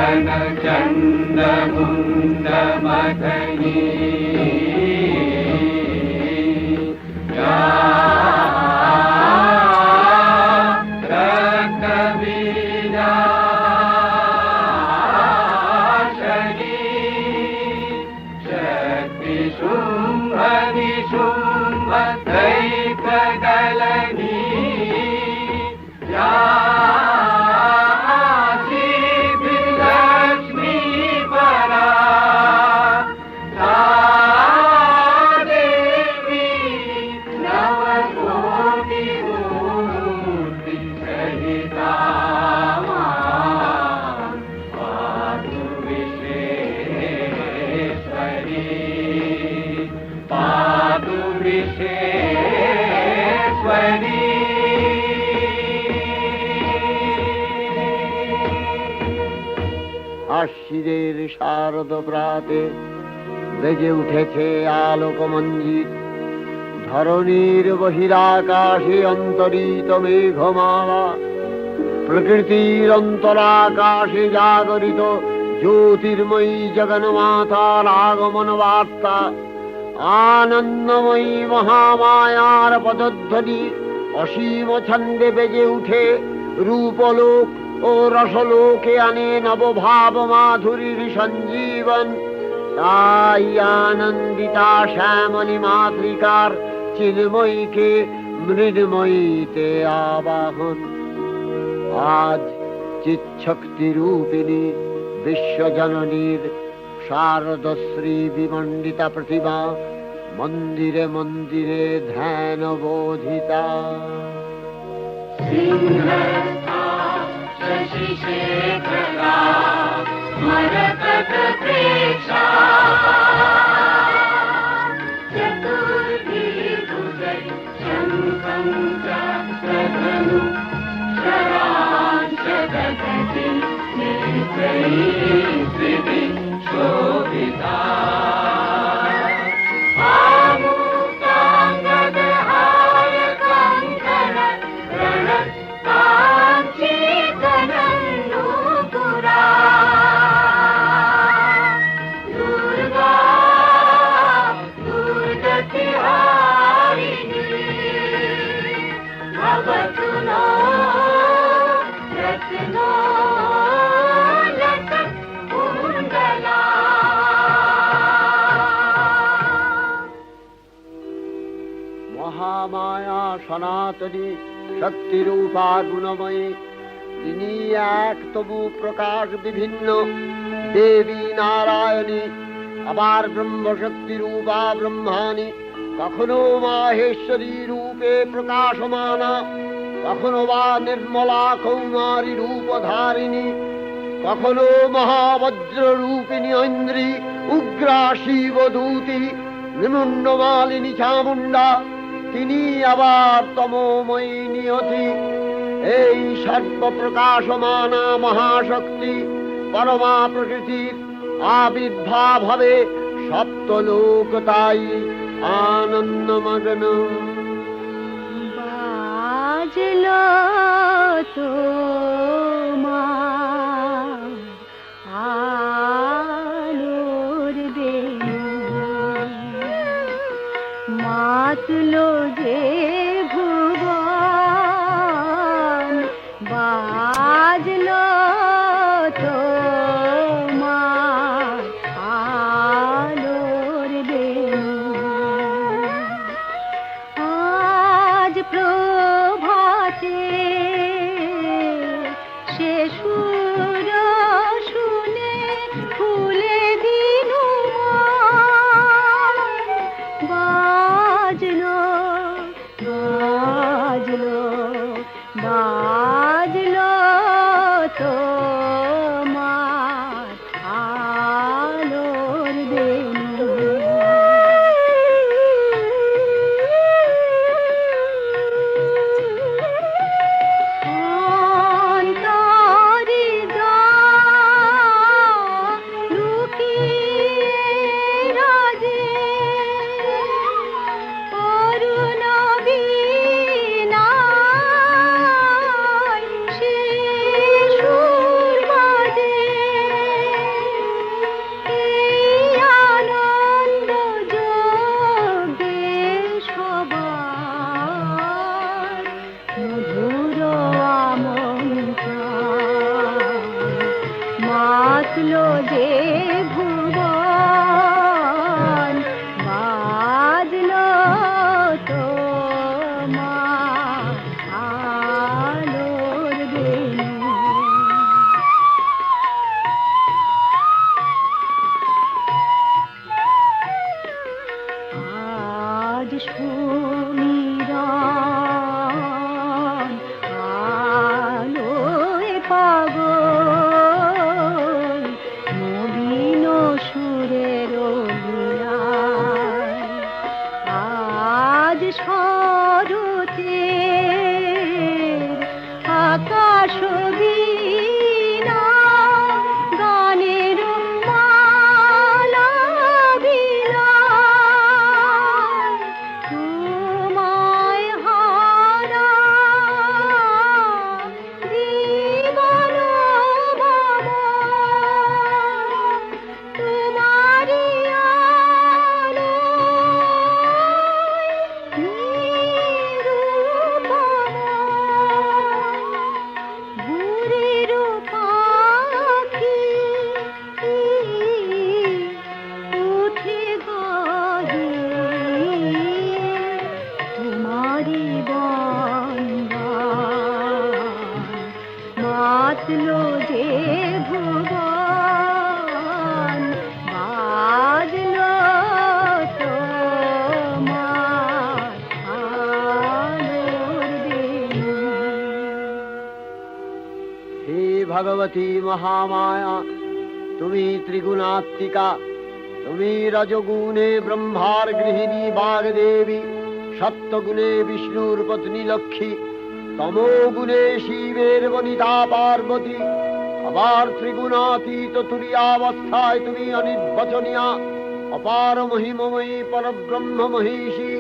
गगन चंद मुंड मदनी আশ্বিরের শারদ প্রাতে বেজে উঠেছে আলোকমঞ্জিত, ধরণীর বহিরাকাশে অন্তরিত মেঘমালা, প্রকৃতির অন্তরাকাশে জাগরিত জ্যোতির্ময়ী জগন্মাতার আগমন বার্তা, আনন্দময়ী মহামায়ার পদধ্বনি অসীম ছন্দে বেজে উঠে রূপলোক ও রসলোকে আনে নবভাব মাধুরীর সঞ্জীবন। তাই আনন্দিতা শ্যামলী মাতৃকার চিন্ময়ীকে মৃন্ময়ীতে আবাহন। আজ চিৎশক্তি রূপিণী বিশ্বজননীর শারদশ্রী বিমণ্ডিতা প্রতিমা মন্দিরে মন্দিরে ধ্যান বোধিতা। शशिशेखरा मरकतप्रेक्षा चतुर्भिर्भुजै शङ्खं चक्रधनुः शरांशदधति नेत्रैः त्रिभिः शोभिता। মহামায়া সনাতনী শক্তিরূপা গুণময়ী, তিনি এক তবু প্রকাশ বিভিন্ন দেবী নারায়ণী, আবার ব্রহ্মশক্তি রূপা ব্রহ্মাণী, কখনো মাহেশ্বরী রূপে প্রকাশমানা, কখনো বা নির্মলা কৌমারী রূপধারিণী, কখনো মহাবজ্র রূপিণী ঐন্দ্রী, উগ্রা শিবদূতি, নিমুন্নমালিনী চামুণ্ডা, তিনি আবার তমোময়ী নিয়তি। এই সর্বপ্রকাশমানা মহাশক্তি পরমা প্রকৃতির আবির্ভাব হবে সপ্তলোক, তাই আনন্দমগ্ন। বাজলো তো মাতলো যে ভুবন, বাজলো তো আলোর বেণু। আজ প্রভাতে সে সুর শুনে ফুলে দিনু বাজলো বাজলো বাজলো তোমার আলোর বেণু। অন্তরি মাতলো যে ভুবন বাজলো তোমার আলোর বেণু। আজ সুমিরন আলোয় পাগল নবীন সুরের লীলায়। আজ শরতের আকাশ বীণা গানের মালা বিলায়। তোমায় হারা জীবন ভব তোমারি আলোয় নিরূপম। ভোরের পাখি উঠে গাহে তোমারি বন্দন। মাতলো যে ভুবন বাজলো তোমার আলোর বেণু। হে ভগবতী মহামায়া, তুমি ত্রিগুণাত্মিকা। তুমি রজগুণে ব্রহ্মার গৃহিণী বাগদেবী, সত্যগুণে বিষ্ণুর পত্নী লক্ষ্মী, তমোগুণে শিবের বনিতা পার্বতী। আবার ত্রিগুণাতীত তুরীয়াবস্থায় তুমি অনির্বচনীয়া, অপার মহিমময়ী পরব্রহ্ম মহিষী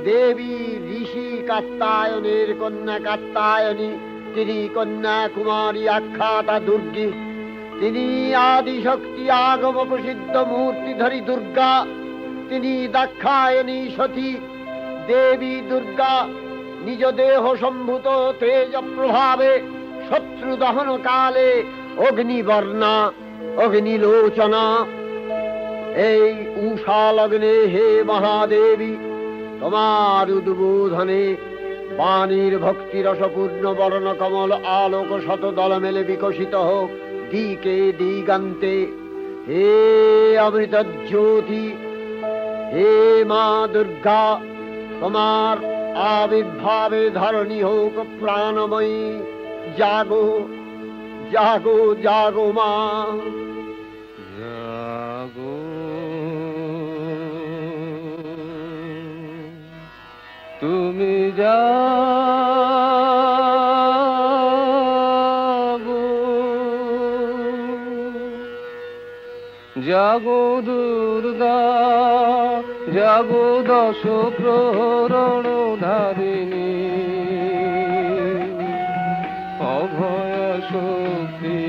দেবী। ঋষি কাত্তায়নের কন্যা কাত্তায়নী, তিনি কন্যা কুমারী আখ্যাতা দুর্গী। তিনি আদিশক্তি আগম প্রসিদ্ধ মূর্তিধরী দুর্গা। তিনি দাক্ষায়ণী সতী দেবী দুর্গা। নিজ দেহ সম্ভূত তেজ প্রভাবে শত্রু দহন কালে অগ্নিবর্ণা অগ্নিলোচনা। এই উষা লগ্নে হে মহাদেবী, তোমার উদ্বোধনে বাণীর ভক্তিরসপূর্ণ বর্ণ কমল আলোক শত দল মেলে বিকশিত হোক দিকে দিগান্তে। হে অমৃত জ্যোতি, হে মা দুর্গা, তোমার আবির্ভাবে ধরণী হোক প্রাণময়ী। জাগো জাগো জাগো মা। জাগো তুমি জাগো, জাগো দুর্গা, জাগো দশ প্রহরণ ধারিণী। অভয় শক্তি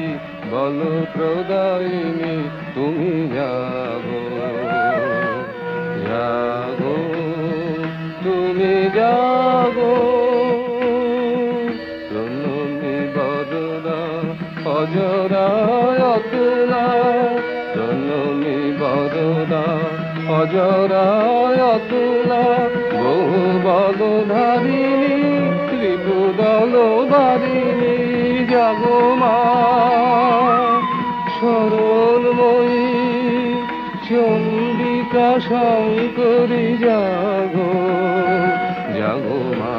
বল প্রদায়িনী, তুমি জাগো জাগো তুমি জাগো। প্রণমী বদনা অজরায় অতুলা, প্রণমী বদনা অজরায় অতুলা। বহু বল ধারিণী ত্রিপুদল বারিণী, জাগো মা সরলময়ী চণ্ডিকা শঙ্করী। জাগো জাগো মা,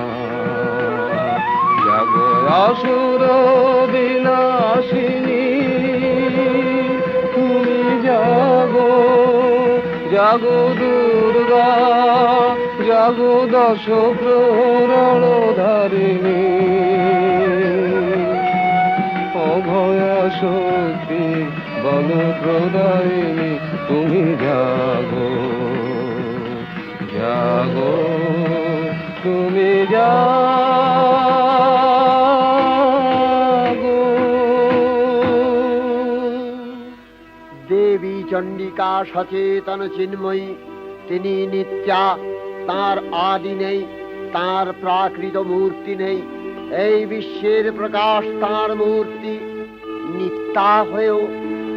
জাগো আসুর বিনাশিনী। তুমি জাগো জাগো দুর্গা, জাগো দশ প্রহরণ ধারিণী। অভয়া শক্তি বল প্রদায়িনী, তুমি জাগো জাগো তুমি জাগো। দেবী চণ্ডিকা সচেতন চিন্ময়ী, তিনি নিত্যা। তার আদি নেই, তার প্রাকৃত মূর্তি নেই। এই বিশ্বের প্রকাশ তার মূর্তি। নিত্যা হয়েও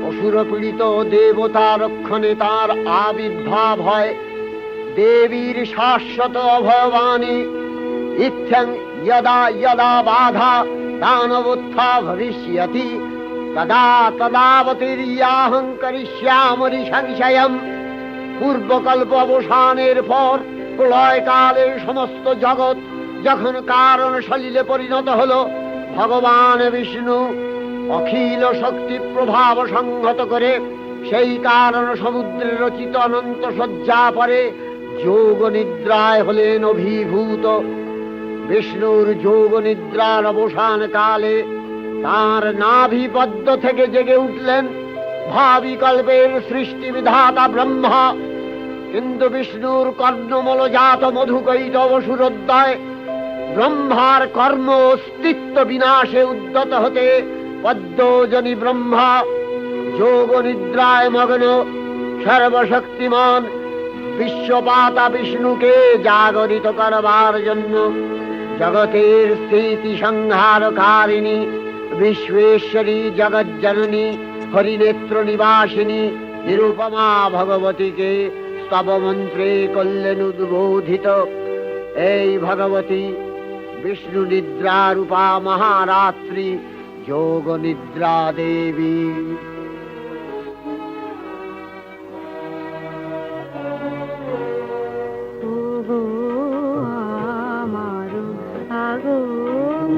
অসুর পীড়িত দেবতা রক্ষণে তার আবির্ভাব হয়। দেবীর শাশ্বত অভয়বাণী ইত্যং যদা যদা বাধা দানবোত্থা ভবিষ্যতি তদা তদাবতীর্যাহং করিষ্যামি সংশয়ম। পূর্বকল্প অবসানের পর প্রলয়কালে সমস্ত জগৎ যখন কারণ সলিলে পরিণত হলো, ভগবান বিষ্ণু অখিল শক্তি প্রভাব সংহত করে সেই কারণ সমুদ্রে রচিত অনন্ত শয্যা পরে যোগ নিদ্রায় হলেন অভিভূত। বিষ্ণুর যোগ নিদ্রার অবসান কালে তাঁর নাভিপদ্ম থেকে জেগে উঠলেন ভাবি কল্পের সৃষ্টি বিধাতা ব্রহ্মা। কিন্তু বিষ্ণুর কর্ণমলজাত মধুকৈট অসুরোদ্দয় ব্রহ্মার কর্ম অস্তিত্ব বিনাশে উদ্যত হতে পদ্মজনী ব্রহ্মা যোগ নিদ্রায় মগ্ন সর্বশক্তিমান বিশ্বপাতা বিষ্ণুকে জাগরিত করবার জন্য জগতের স্থিতি সংহারকারিণী বিশ্বেশ্বরী জগজ্জননী হরিনেত্র নিবাসিনী নিরুপমা ভগবতীকে স্তব মন্ত্রে করলেন উদ্বোধিত। এই ভগবতী বিষ্ণু নিদ্রা রূপা মহারাত্রি যোগ নিদ্রা দেবী। ওগো আমার আগমনী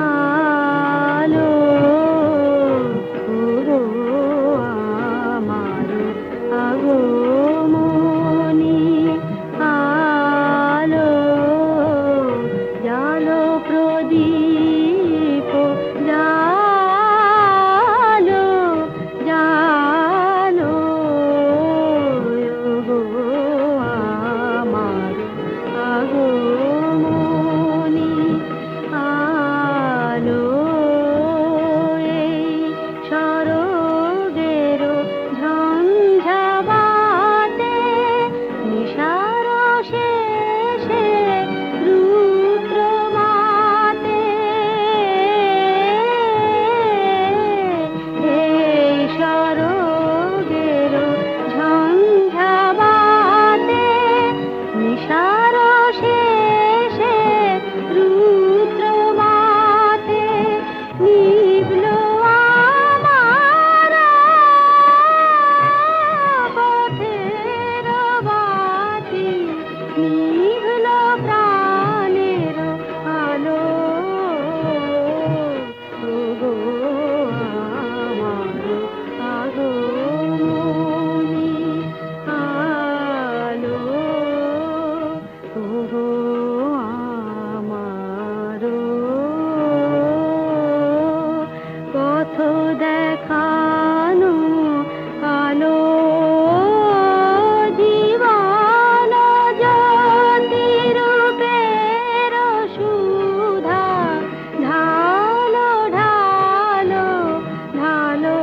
আলো, ওগো আমার আগমনী আলো, জালো প্রদীপ জালো জালো, ওগো আমার আগমনী আলো। এই সরগের ঝঞ্ঝাবাতে নিশার শেষে রুদ্র মাতে, এই সরগের ঝঞ্ঝাবাতে নিশার শেষে রুদ্র মাতে নিভল আমার পথের বাতি, নিভল প্রাণের আলো, ওগো আমার আগমনী আলো, ওগো আমার পথ দেখানো আলো, জীবন জ্যোতি রূপের সুধা ঢালো ঢালো ঢালো,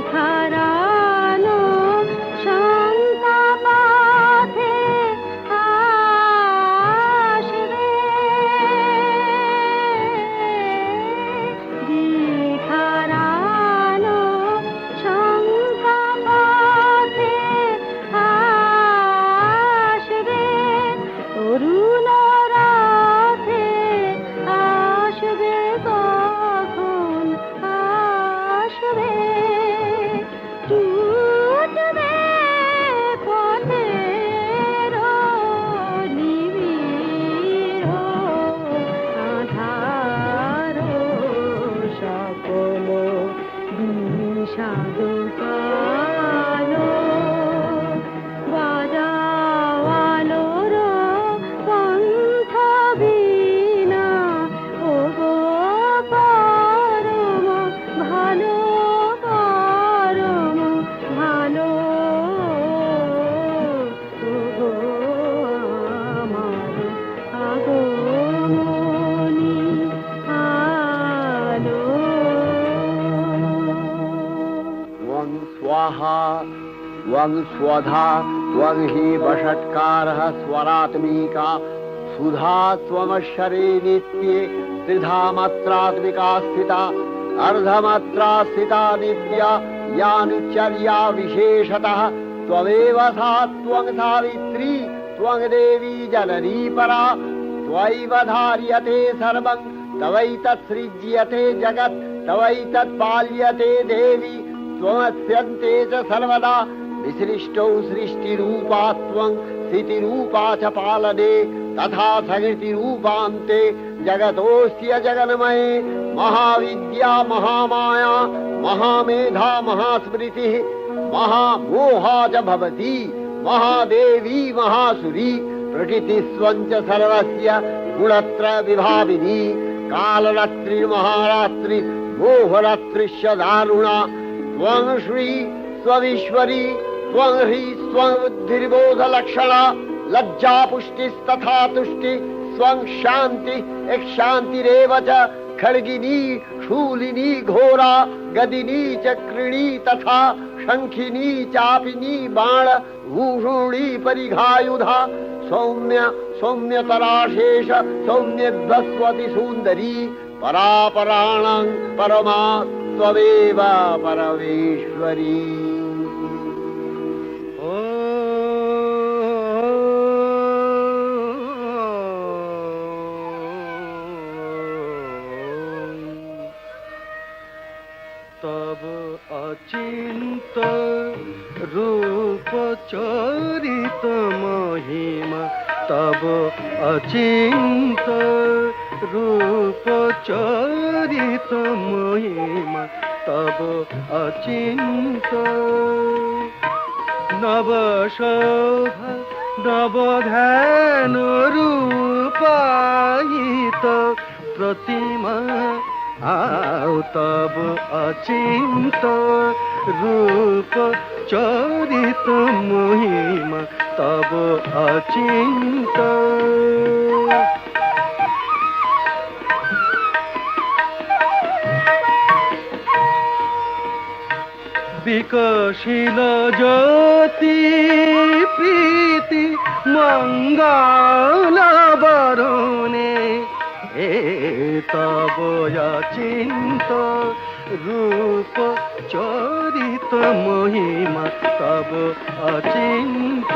দিখারানো শঙ্কা পথে আসবে, দিখারানো শঙ্কা পথে আসবে, অরুণ রাতে আসবে, কখন আসবে, টুটবে পথের নিবিড় আধার, সকল বিষাদ কালো, বাজাও আলোর পন্থ বীণা, ওগো পরম ভালো পরম ভালো, ওগো আমার আগমনী আলো। त्वं स्वाहा त्वं स्वधा त्वं हि वषट्कारः स्वरात्मिका सुधा त्वमक्षरे नित्ये त्रिधा मात्रात्मिका स्थिता अर्धमात्रा स्थिता नित्या यानुचर्या विशेषतः त्वमेव सा त्वं सावित्री त्वं देवी जननी परा त्वयैव धार्यते सर्वं तवैतत्सृज्यते जगत् तवैतत्पाल्यते देवी त्वमस्यन्ते च सर्वदा विसृष्टौ सृष्टिरूपा त्वं स्थितिरूपा च पालने तथा सकृतिरूपान्ते जगतोऽस्य जगन्मये महाविद्या महामाया महामेधा महास्मृतिः महामोहा च भवति महादेवी महासुरी प्रकृतिस्त्वं च सर्वस्य गुणत्रय विभाविनी कालरात्रिर्महारात्रि मोहरात्रिश्च दारुणा त्वं श्री स्वविश्वरी त्वं ह्री स्वं बुद्धिर्बोधलक्षणा लज्जा पुष्टिस्तथा तुष्टि स्वं शान्ति एक शान्तिरेव च खड्गिनी शूलिनी घोरा गदिनी चक्रिणी तथा शंखिनी चापिनी बाण भूषुणी परिघायुधा सौम्य सौम्यतराशेष सौम्यध्वस्वति सुन्दरी परापराणां परमा त्वमेव परमेश्वरी। तब अचिंत रूप चरित महिमा तब अचिंत रूप चरित महिमा तब अचिंत नव शोभा नव ध्यान रूपायित प्रतिमा आओ तब अचिंत रूप चरित महिमा तब अचिंत विकसिल ज्योति प्रीति मंगल बरुणे तब अचिंत रूप चरित महिमा तब अचिंत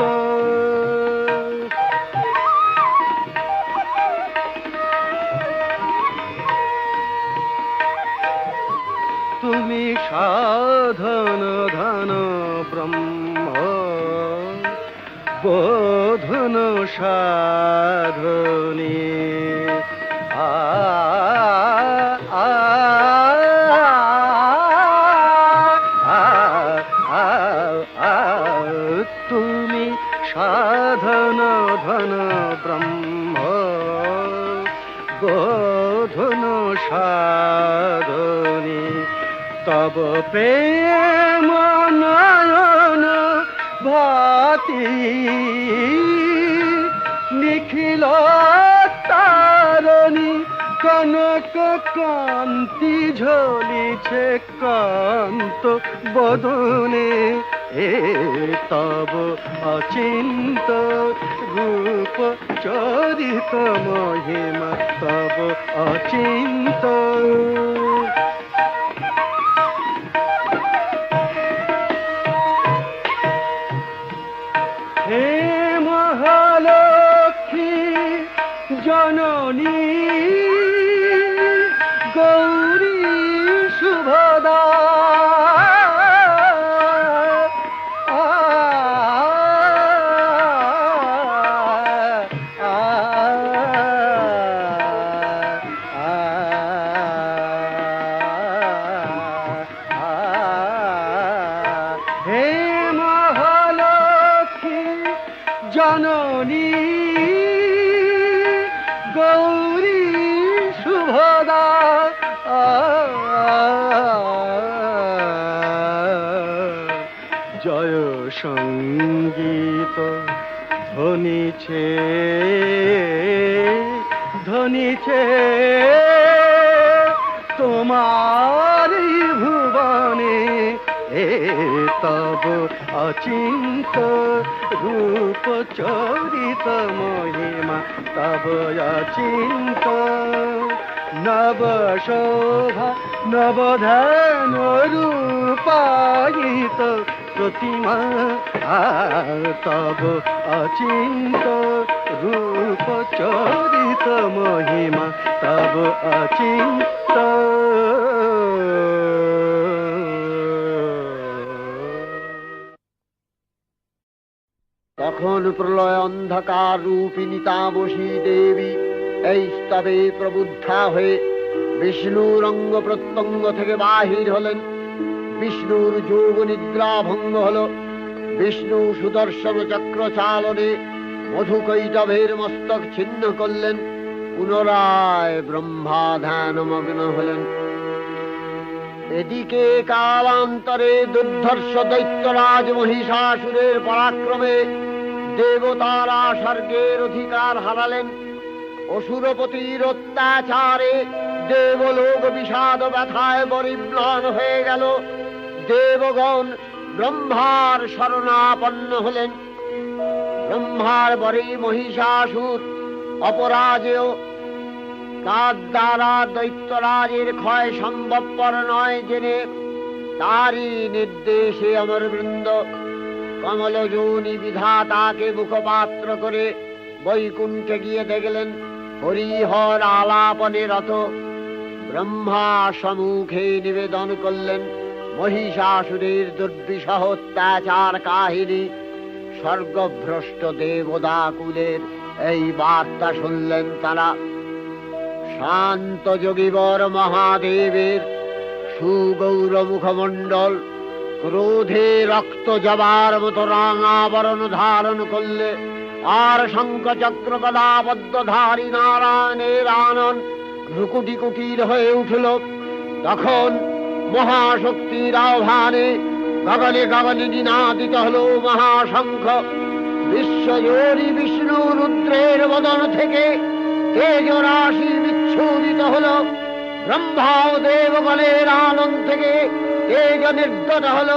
तुमी साधन धन ब्रह्म बोधन साधनी तुमी साधन धन ब्रह्म बोधन साधनी तब प्रेम नयन भाति निखिल तारणी कनक कांति झलिছে कांत बदने तब अचिंत रूप चरित महिमा तब अचिंत हे महालक्ष्मी जननी गौरी शुभदा हे महालक्ष्मी जननी गौरी शुभदा जय संगीत ধ্বনিছে ধ্বনিছে তোমার ভুবনে तब अचिंत रूप चरित महिमा तब अचिंत নব শোভা নবধান রূপায়িত প্রতিমা তব অচিন্ত রূপ চরিত মহিমা তব অচিন্ত তখন প্রলয় অন্ধকার রূপিণী তামসী দেবী এই স্তবে প্রবুদ্ধা হয়ে বিষ্ণুর অঙ্গ প্রত্যঙ্গ থেকে বাহির হলেন। বিষ্ণুর যোগ নিদ্রা ভঙ্গ হল। বিষ্ণু সুদর্শন চক্র চালনে মধুকৈটভের মস্তক ছিন্ন করলেন। পুনরায় ব্রহ্মা ধ্যানমগ্ন হলেন। এদিকে কালান্তরে দুর্ধর্ষ দৈত্যরাজ মহিষাসুরের পরাক্রমে দেবতারা স্বর্গের অধিকার হারালেন। অসুরপতির অত্যাচারে দেবলোক বিষাদ ব্যথায় পরিম্লান হয়ে গেল। দেবগণ ব্রহ্মার শরণাপন্ন হলেন। ব্রহ্মার পরে মহিষাসুর অপরাজেয়, তার দ্বারা দৈত্যরাজের ক্ষয় সম্ভবপর নয় জেনে তারই নির্দেশে অমরবৃন্দ কমলযোনি বিধাতাকে মুখপাত্র করে বৈকুণ্ঠে গিয়ে দেখলেন হরিহর আলাপনে রত। ব্রহ্মা সম্মুখে নিবেদন করলেন মহিষাসুরের দুর্বিষহ অত্যাচার কাহিনী। স্বর্গভ্রষ্ট দেবদাকুলের এই বার্তা শুনলেন তারা। শান্ত যোগীবর মহাদেবের সুগৌর মুখমণ্ডল ক্রোধে রক্ত জবার মতো রাঙাবরণ ধারণ করলে, আর শঙ্খ চক্র গদাপদ্মধারী নারায়ণের আনন ভ্রুকুটি কুটির হয়ে উঠল। তখন মহাশক্তির আহ্বানে গগনে গগনে নিনাদিত হল মহাশঙ্খ। বিশ্বজোরি বিষ্ণু রুদ্রের বদন থেকে তেজ রাশি বিচ্ছুরিত হল। ব্রহ্মা ও দেবগণের আনন্দ থেকে তেজ নির্গত হল।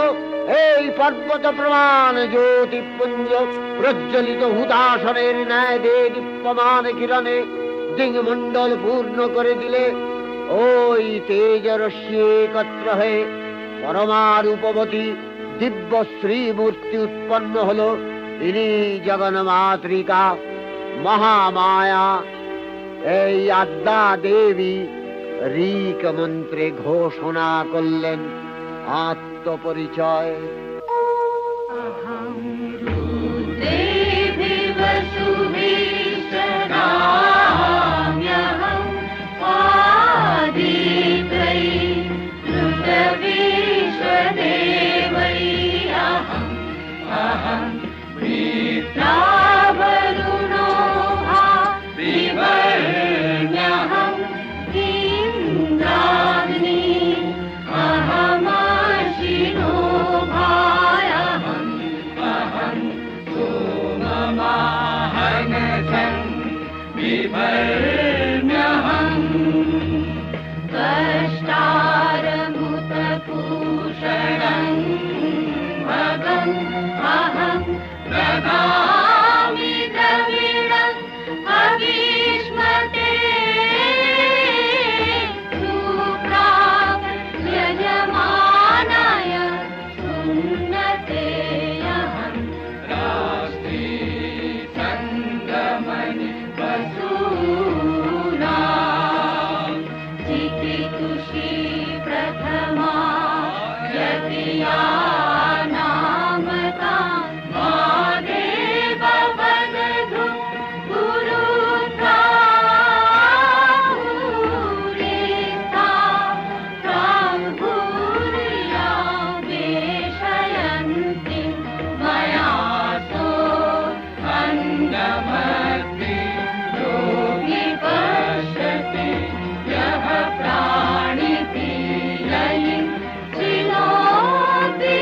এই পর্বত প্রমাণ জ্যোতিপুঞ্জ প্রজ্বলিত হুতাসনের ন্যায় দীপ্যমান কিরণে দিংমণ্ডল পূর্ণ করে দিলে ওই তেজ রশ্মি একত্র হয়ে পরমারূপবতী দিব্য শ্রীমূর্তি উৎপন্ন হল। ইনি জগন্মাতৃকা মহামায়া। এই আদ্যা দেবী ঋক মন্ত্রে ঘোষণা করলেন আত্মপরিচয়। देवी वसुभीष्टकाम्यहम् आदित्यै ऋतविश्वदेवै अहम् वरुणो विवर्ण्यहम् इन्द्राग्नि अहमशिनो भायहम् सोममाहनसं विवर्ण्यहम् कष्टारमुतपूषणं भगम् अहम् ददामि द्रविणम् अभीष्मते सुप्राप् यजमानाय सुन्नते अहम् राष्ट्री सङ्गमनि वसूनाम् चिकितुषी प्रथमा यतिया नामता मादेववदधु गुरुता भूरिता प्राङ्गुर्या वेशयन्ति मया सो अङ्गमति योगि पश्यति यः प्राणिति लयि चिनोति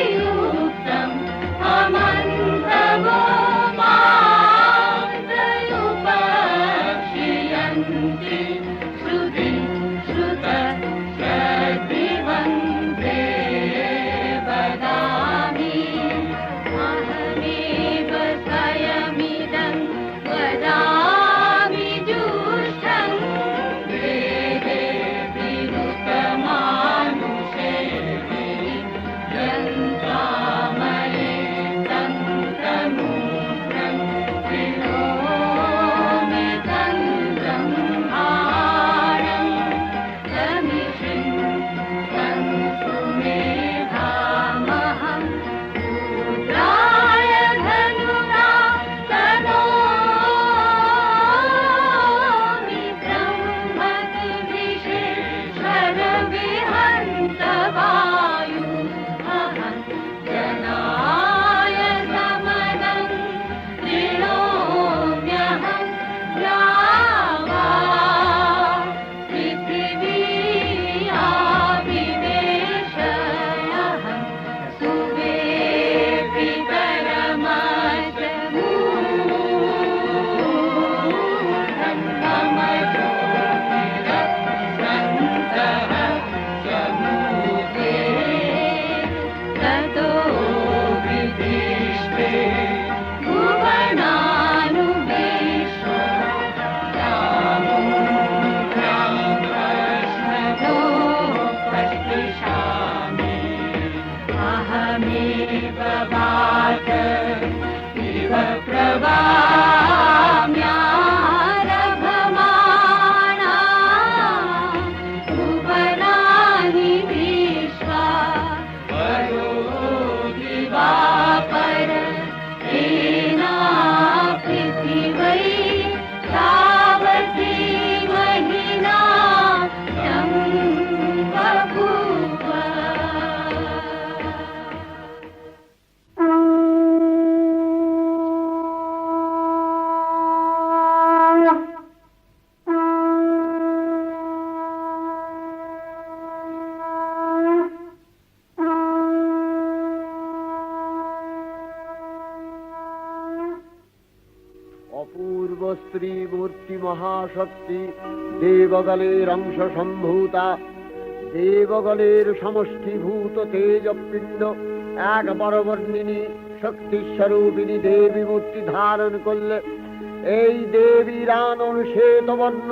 इव भात इव प्रभाम्यारभमाणा उपराहि विश्वा वरो दिवापर एना पृथिवै तावती महिना बभूव অপূর্ব স্ত্রী মূর্তি মহাশক্তি দেবগলের অংশ সম্ভূতা, দেবগলের সমষ্টিভূত তেজপিণ্ড এক বরবর্ণিনী শক্তিস্বরূপিণী দেবী মূর্তি ধারণ করলে এই দেবীর আনন শ্বেতবর্ণ,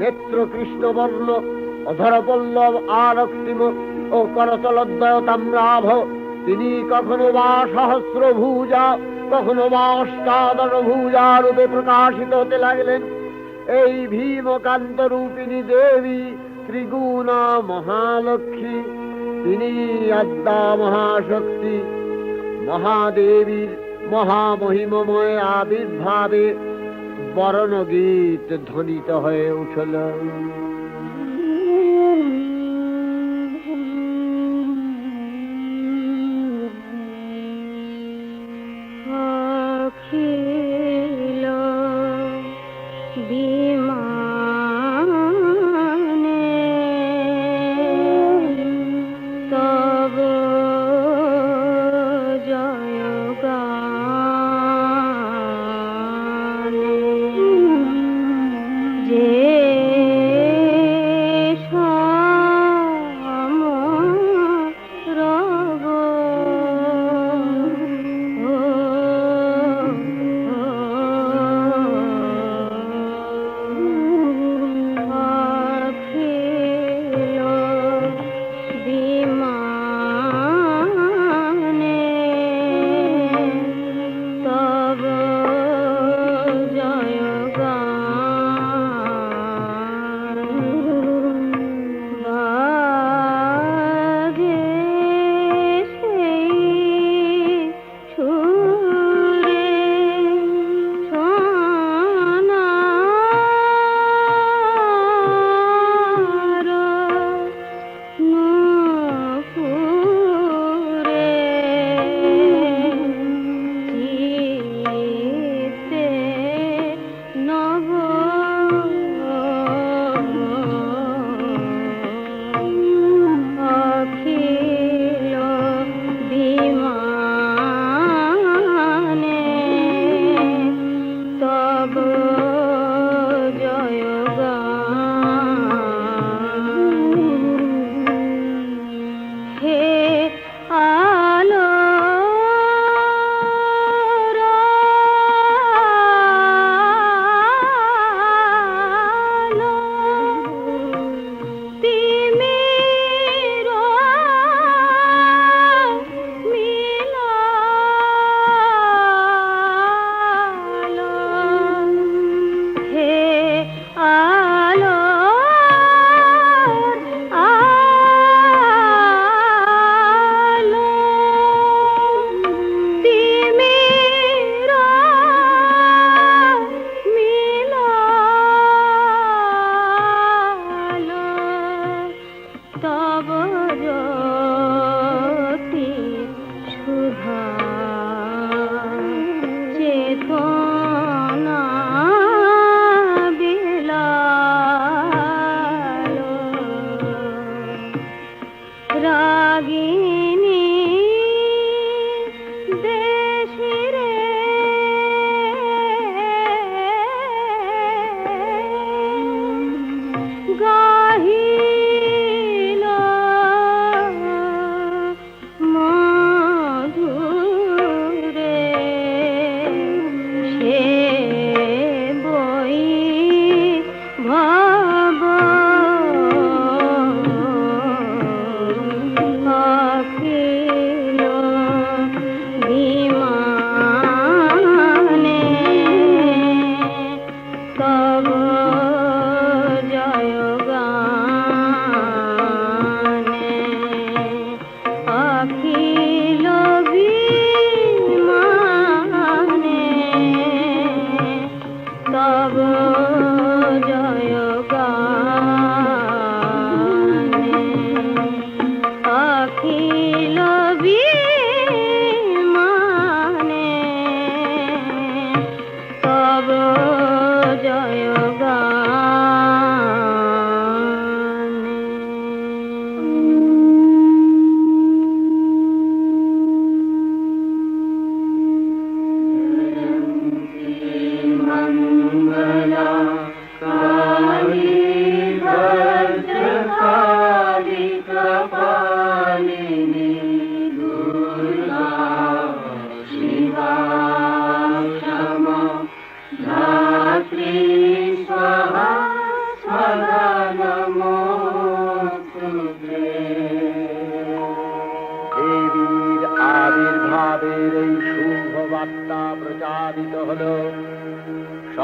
নেত্র কৃষ্ণবর্ণ, অধরপল্লব আরক্তিম ও করতলদ্বয় তাম্রাভ। তিনি কখনো বা সহস্রভুজা, কখনো বা অষ্টাদশ ভুজা রূপে প্রকাশিত হতে লাগলেন। এই ভীমকান্ত রূপিণী দেবী ত্রিগুণা মহালক্ষ্মী, তিনি আদ্যা মহাশক্তি। মহাদেবীর মহামহিমময় আবির্ভাবে বরণগীত ধ্বনিত হয়ে উঠল। অখিল বিমানে তব জয়গানে যে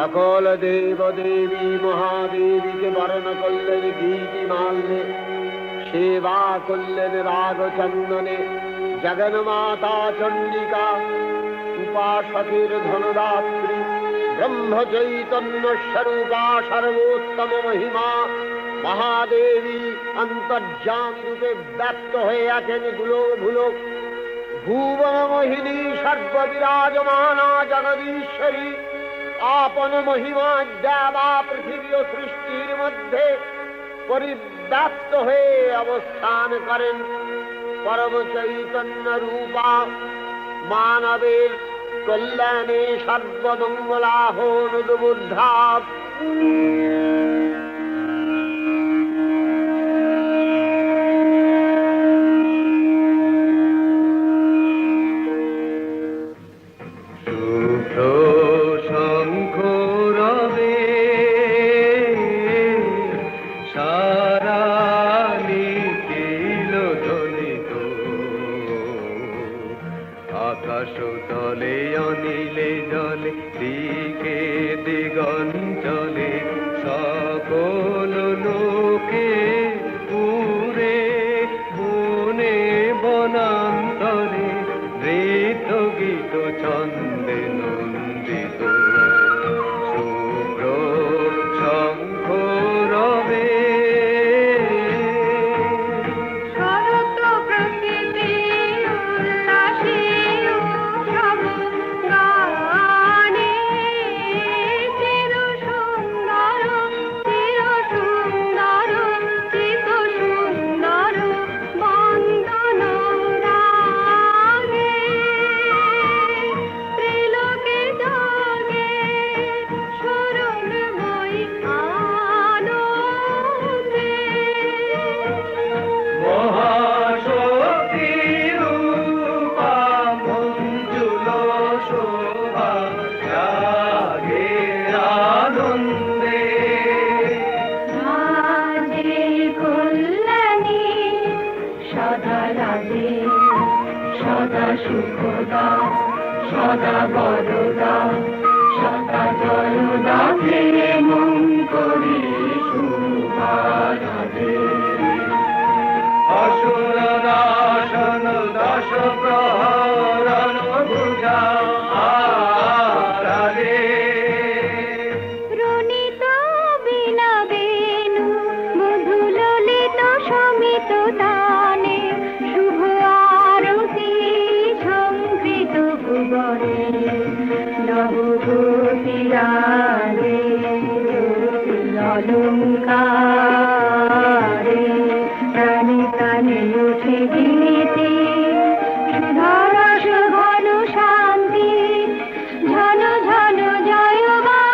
সকল দেব দেবী মহাদেবীকে বরণ করলেন গীতি মাল্যে, সেবা করলেন রাগ চন্দনে। জগন্মাতা চণ্ডিকা উপাসকের ধনদাত্রী, ব্রহ্ম চৈতন্য স্বরূপা সর্বোত্তম মহিমা মহাদেবী অন্তর্যামী রূপে ব্যক্ত হয়ে আছেন গুলো ভুলো। ভুবন মোহিনী সর্ববিরাজমানা জগদীশ্বরী আপন মহিমা দেবা পৃথিবী ও সৃষ্টির মধ্যে পরিব্যাপ্ত হয়ে অবস্থান করেন। পরম চৈতন্য রূপা মানবের কল্যাণে সর্বমঙ্গলাহনুদ্বুদ্ধা। আকাশ তলে অনিলে জলে দিকে দিগঞ্চলে সকল লোকে পুরে বনে বনান্তরে নৃত্য গীত ছন্দে নন্দিত। শুভ্র শঙ্খ রবে সুখদা সদা বরদা সদা জয়দা ফিরে মন করি শুভারাধে। অসুর নাশন দশ প্রহরণ ভুজা আরাধে। রুনিত বিনা বেণু মধু ললিত সমিত তানে শুভ আরতি সংকৃত ভুবনে নবভূতিরাগে অলঙ্কারে প্রাণে প্রাণে উঠে গীতি সুধরস ঘন শান্তি ঝন ঝন জয়বাণী।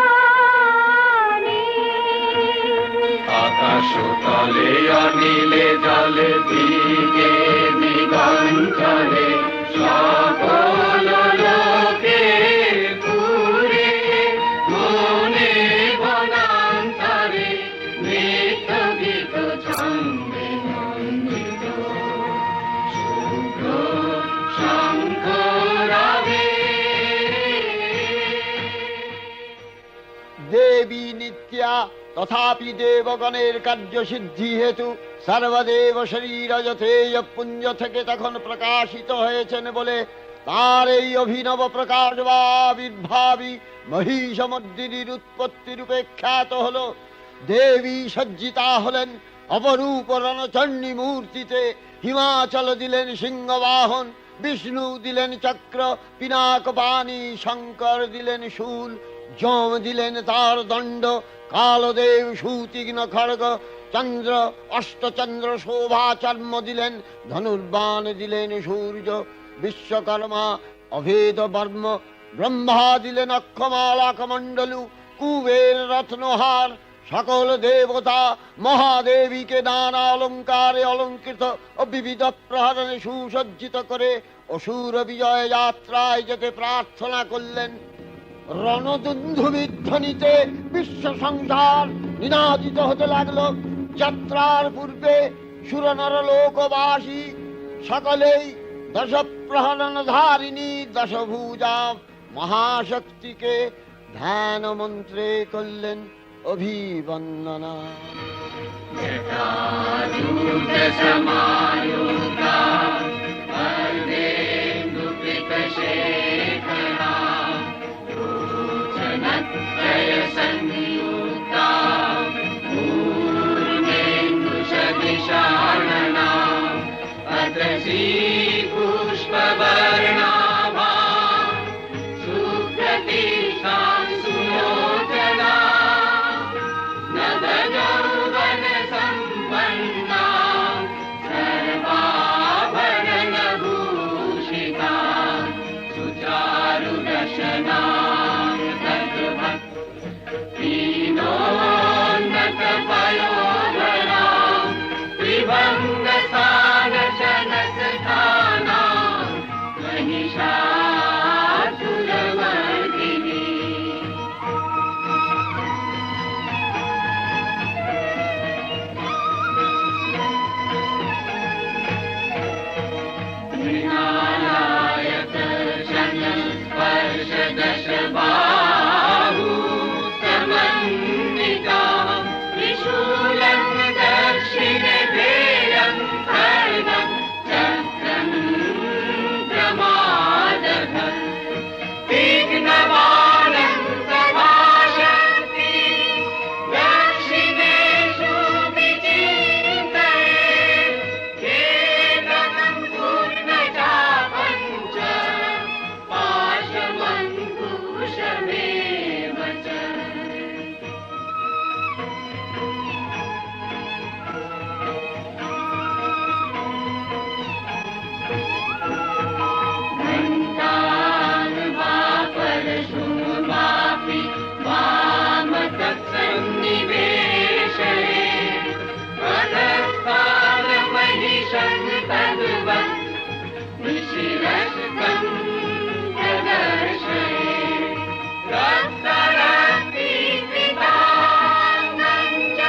আকাশ তলে অনিলে জলে দিকে দিগঞ্চলে সকল লোকে পুরে মনে বনান্তরে নৃত্য গীত ছন্দে নন্দিত। শুভ্র শঙ্খ রবে দেবী নিত্যা তথাপি দেবগণের কার্যসিদ্ধি হেতু সর্বদেব শরীর যথেয় পুঞ্জ থেকে তখন প্রকাশিত হয়েছেন বলে তার এই অভিনব প্রকাশ বা আবির্ভাবী মহিষমর্দিনীর উৎপত্তি রূপে খ্যাত হল। দেবী সজ্জিতা হলেন অপরূপ রণচণ্ডী মূর্তিতে। হিমাচল দিলেন সিংহবাহন, বিষ্ণু দিলেন চক্র পিনাক পানি, শঙ্কর দিলেন শূল, যম দিলেন তার দণ্ড, কালদেব সুতীক্ষ্ণ খড়গ, চন্দ্র অষ্টচন্দ্র শোভা চর্ম দিলেন, ধনুর্বাণ দিলেন সূর্য, বিশ্বকর্মা অভেদ বর্ম, ব্রহ্মা দিলেন অক্ষমালা কমণ্ডলু, কুবের রত্নহার। সকল দেবতা মহাদেবীকে নানা অলঙ্কারে অলঙ্কৃত ও বিবিধ প্রহরণে সুসজ্জিত করে অসুর বিজয় যাত্রায় যেতে প্রার্থনা করলেন। রণদুন্ধুবির ধ্বনিতে বিশ্ব সংসার নিনাদিত হতে লাগলো। যাত্রার পূর্বে সুরনর লোকবাসী সকলেই দশ প্রহরণ ধারিণী দশভুজা মহাশক্তিকে ধ্যান মন্ত্রে করলেন অভিবন্দনা। पुष्पवर्णाभा सुप्रतिष्ठां सुलोचना नवयौवन सम्पन्ना सर्वाभरणभूषिता सुचारुदशना पयोधरा त्रिभङ्गसानशनसखाना महिषासुरमर्दिनी मृणालायत शनस्पर्शदशबाहु समन्विता त्रिशूलं दक्षिणभेदं खड्गं चक्रं प्रमादः तीक्ष्णबाणं प्रभाषन्ति दक्षिणेषु विचिन्तयेत् केवलं पूर्णचापं च पाशमङ्कुशमेव च परशुमापि वामतत्सन्निवेशये पदस्थानमहिषं तद्वत् निशिरस्तं प्रदर्शये रक्तरक्तीकृताङ्गं च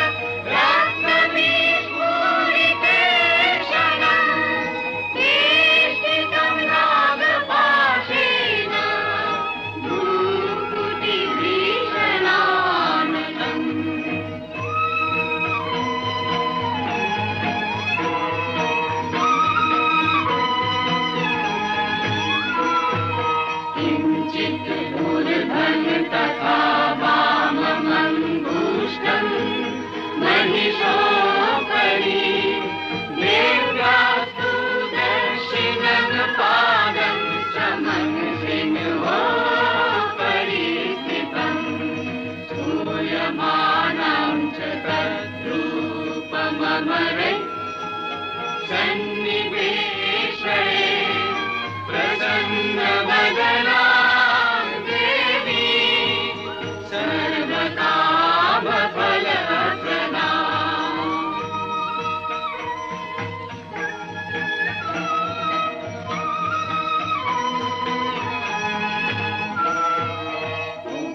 रक्तविस्फुरितेक्षणं वेष्टितं नागपाशेन भ्रूकुटिभीषणाननम् किञ्चित् ऊर्ध्वं तथा वाममङ्गुष्ठं महिषोपरि देव्यास्तु दक्षिणं पादं समंसिंहोपरि स्थितम् स्तूयमानं च तद्रूपममरे सन्निवेशये प्रसन्नवदना देवी सर्वकामफलप्रदा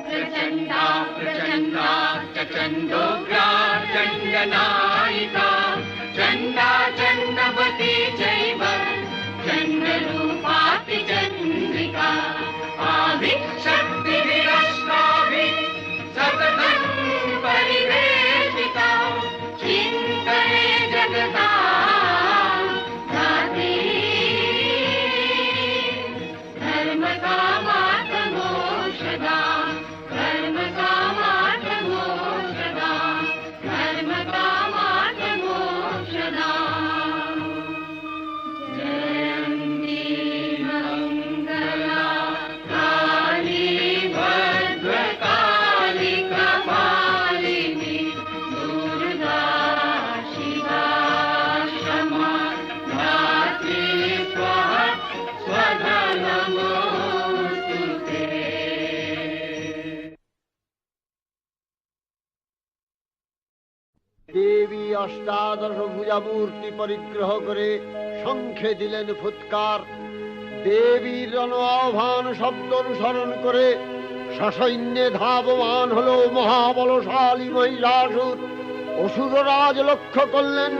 प्रचण्डा प्रचण्डा चण्डोग्रा चण्डनायिका चण्डा चण्डवती चैव चण्डरूपाति चन्द्रिका आभिशक्तिभिरष्टाभिः सततं परिवेशिता चिन्तये जगता धात्री धर्मकामार्थमोक्षदा धर्मकामार्थमोक्षदा धर्मकामार्थमोक्षदा जयन्ती मङ्गला काली भद्रकाली कपालिनी दुर्गा शिवा क्षमा धात्री स्वाहा स्वधा नमोऽस्तु ते। দেবী অষ্টাদশ ভুজামূর্তি পরিগ্রহ করে শঙ্খে দিলেন ফুৎকার। দেবীর আহ্বান শব্দ অনুসরণ করে সসৈন্যে ধাবমান হল মহাবলশালী মহিষাসুর। অসুররাজ লক্ষ্য করলেন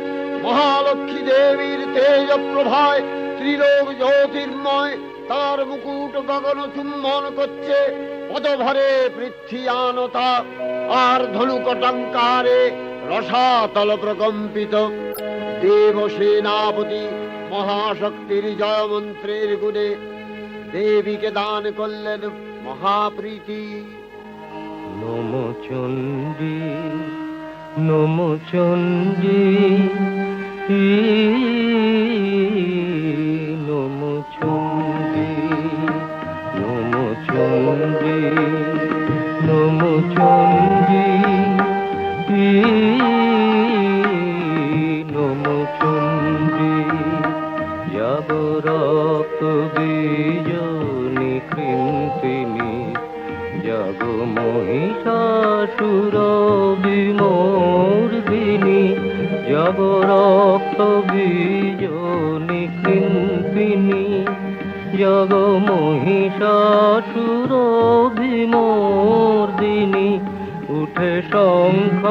মহালক্ষ্মী দেবীর তেজ প্রভায় ত্রিলোক জ্যোতির্ময়, তার মুকুট গগন চুম্বন করছে। পদভরে পৃথ্বীয়ানতা আর ধনুকটঙ্কারে রসাতল প্রকম্পিত। দেব সেনাপতি মহাশক্তির জয় মন্ত্রের গুণে দেবীকে দান করলেন মহাপ্রীতি। নমো চণ্ডী নমো চণ্ডী নমো চণ্ডী নমো চণ্ডী নমো চণ্ডী নমো চণ্ডী। যাব রক্ত বীজনি কৃন্তিনি, যাব মহিষাসুর বিমর্দিনী, যাব রক্ত বীজনি কৃন্তিনি, যাব মহিষাসুর বিমর্দিনী। উঠে শঙ্খ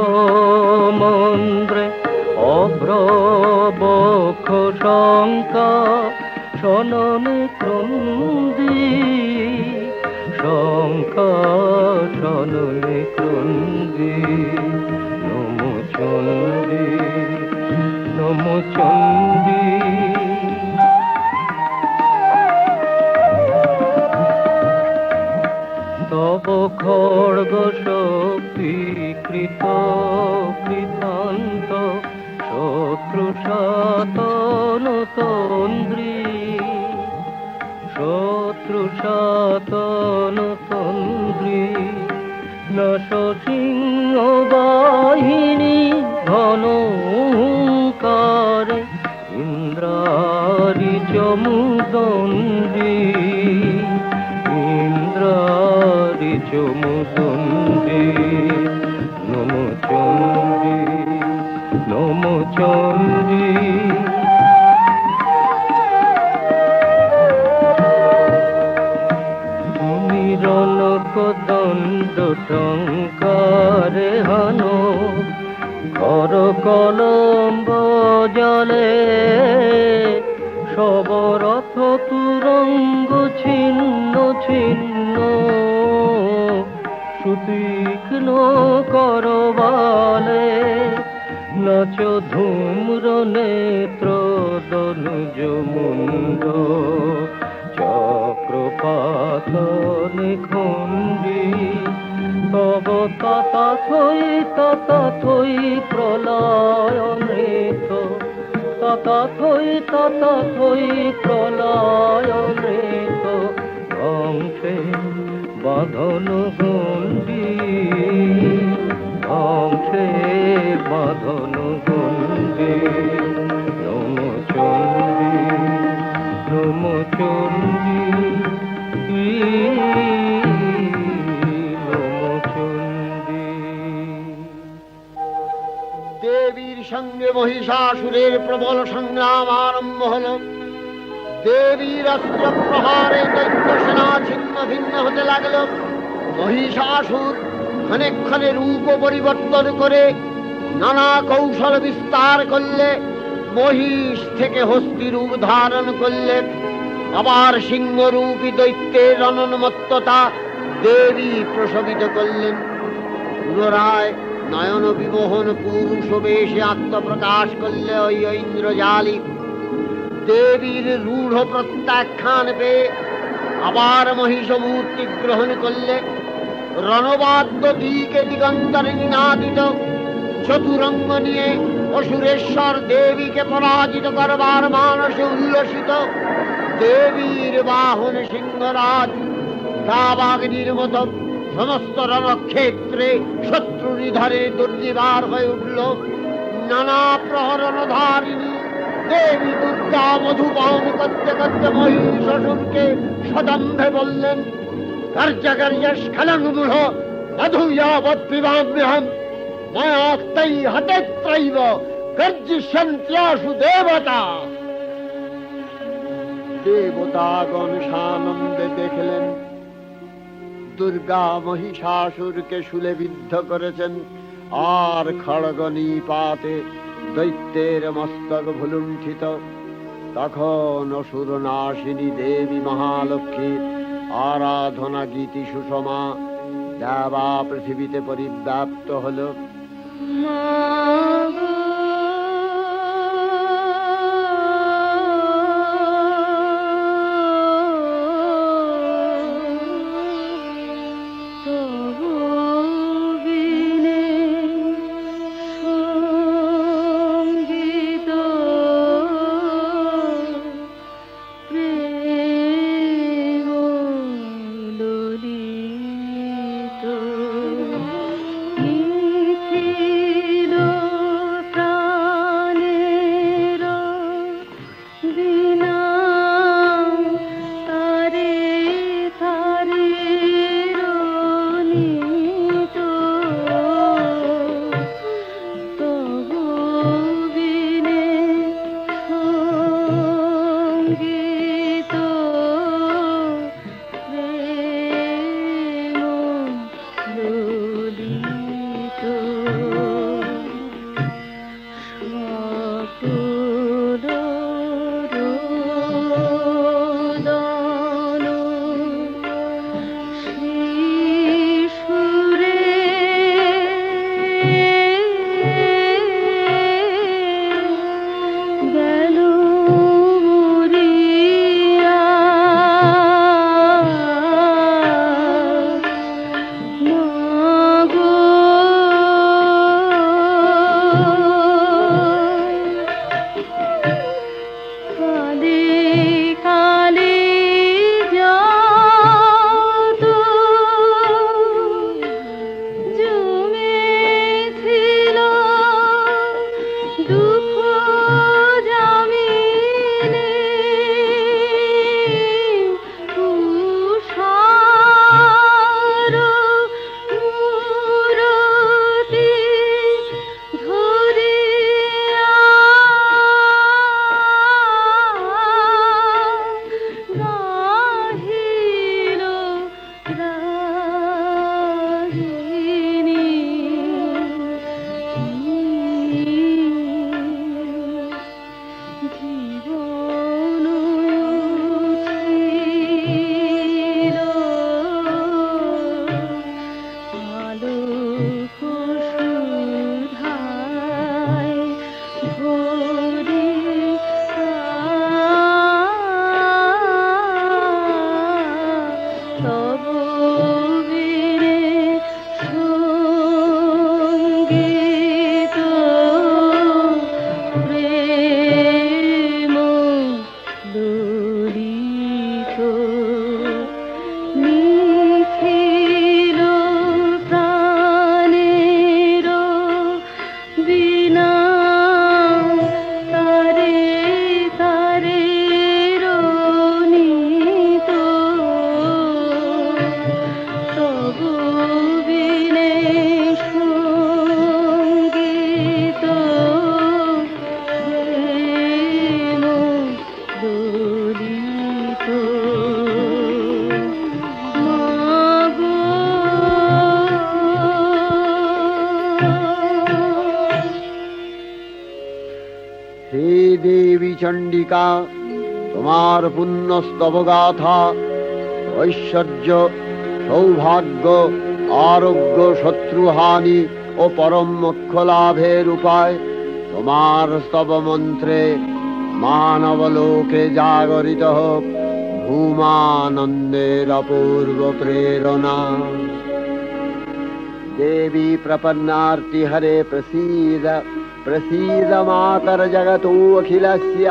মন্ত্রে অভ্রবক্ষ শঙ্কা, শননে ক্রন্দী শঙ্কা, শননে ক্রন্দী। নমো চণ্ডী নমো চণ্ডী। তব খড়গ শক্তি কৃত কৃতান্ত, শত্রু সাতন তন্দ্রী, শত্রু সাতন তন্দ্রী। নশ সিংহ বাহিনী ঘনকারে, ইন্দ্রারি চমুদণ্ডী, ইন্দ্রারি চমুদণ্ডী। নমো চণ্ডী নমো চণ্ডী। তুমি রণক দণ্ড টঙ্কারে হানো, কর কলম্ব জলে, সবরথ তুরঙ্গ ছিন্ন ছিন্ন, সুতীক্ষ্ণ করবালে। নাচ ধূম্র নেত্র দনুজ মুন্ড, চক্রপাত নিখণ্ডী। তব তথাথই প্রলয় নৃত, তথাথই প্রলয় নৃত। ধ্বংসে বাঁধন গণ্ডী, ধ্বংসে বাঁধন গণ্ডী। নমো চণ্ডী নমো চণ্ডী নমো চণ্ডী। দেবীর সঙ্গে মহিষাসুরের প্রবল সংগ্রাম আরম্ভ হল। দেবীর অস্ত্র প্রহারে দৈত্য সেনা ছিন্ন ভিন্ন হতে লাগল। মহিষাসুর ক্ষণে রূপ পরিবর্তন করে নানা কৌশল বিস্তার করলে, মহিষ থেকে হস্তি রূপ ধারণ করলে। আবার সিংহরূপী দৈত্যের অনন্মত্ততা দেবী প্রসবিত করলেন। পুনরায় নয়ন বিমোহন পুরুষ বেশে আত্মপ্রকাশ করলে ওই ইন্দ্রজালী। দেবীর রূঢ় প্রত্যাখ্যান পেয়ে আবার মহিষ মূর্তি গ্রহণ করলে। রণবাদ্য দিকে দিগন্তরে নিনাদিত, চতুরঙ্গ নিয়ে অসুরেশ্বর দেবীকে পরাজিত করবার মানসে উল্লসিত। দেবীর বাহন সিংহরাজ দাবাগ্নির মতো সমস্ত রণক্ষেত্রে শত্রু নিধনে দুর্নিবার হয়ে উঠল। নানা প্রহরণধারিণী দেবী দুর্গা মধুপান করতে করতে মহিষাসুরকে সদম্ভে বললেন, কার্যকার্যস্খলনমূঢ় মধুয়াবৎপিবাম্যহম, মায়াক্তৈ হতেত্রৈব গর্জিষ্যন্ত্যাসু দেবতা। দেবতাগণ সানন্দে দেখলেন দুর্গা মহিষাসুরকে শূলে বিদ্ধ করেছেন, আর খড়গ নিপাতে দৈত্যের মস্তক ভুলুণ্ঠিত। তখন অসুর নাশিনী দেবী মহালক্ষ্মী আরাধনা গীতি সুষমা দেবা পৃথিবীতে পরিব্যাপ্ত হলো। চণ্ডিকা, তোমার পুণ্য স্তবগাথা, ঐশ্বর্য, সৌভাগ্য, আরোগ্য, শত্রুহানি ও পরম মোক্ষ লাভের উপায় তোমার স্তব মন্ত্রে মানবলোকে জাগরিত হোক ভূমানন্দের অপূর্ব প্রেরণা। देवी प्रपन्नार्ति हरे प्रसीद प्रसीद मातर जगतो अखिलस्य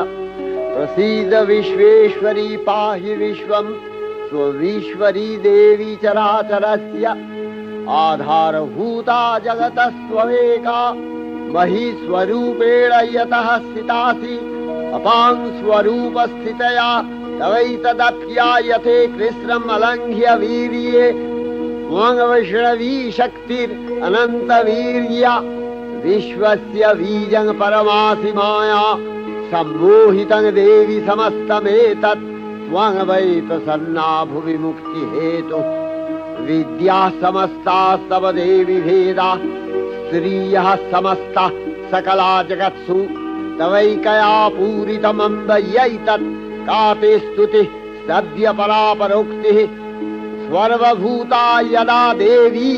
प्रसीद विश्वेश्वरी पाहि विश्वं स्वविश्वरी देवी चराचरस्य आधारभूता जगतस्त्वमेका महीस्वरूपेण यतः स्थितासि अपां स्वरूपस्थितया तवैतदप्यायते कृष्णम् अलङ्घ्य वीर्ये वैष्णवी शक्तिर् अनंत वीर्य विश्वस्य बीजं परमासि माया सम्मोहितं देवी समस्तमेतत् त्वं वै प्रसन्ना भुवि मुक्ति हेतु विद्या समस्तास्तव देवी भेदा स्त्रियः समस्ता सकला जगत्सु तवैकया पूरितमम्ब यैतत् काते स्तुतिः सद्य परापरोक्तिः सर्वभूता यदा देवी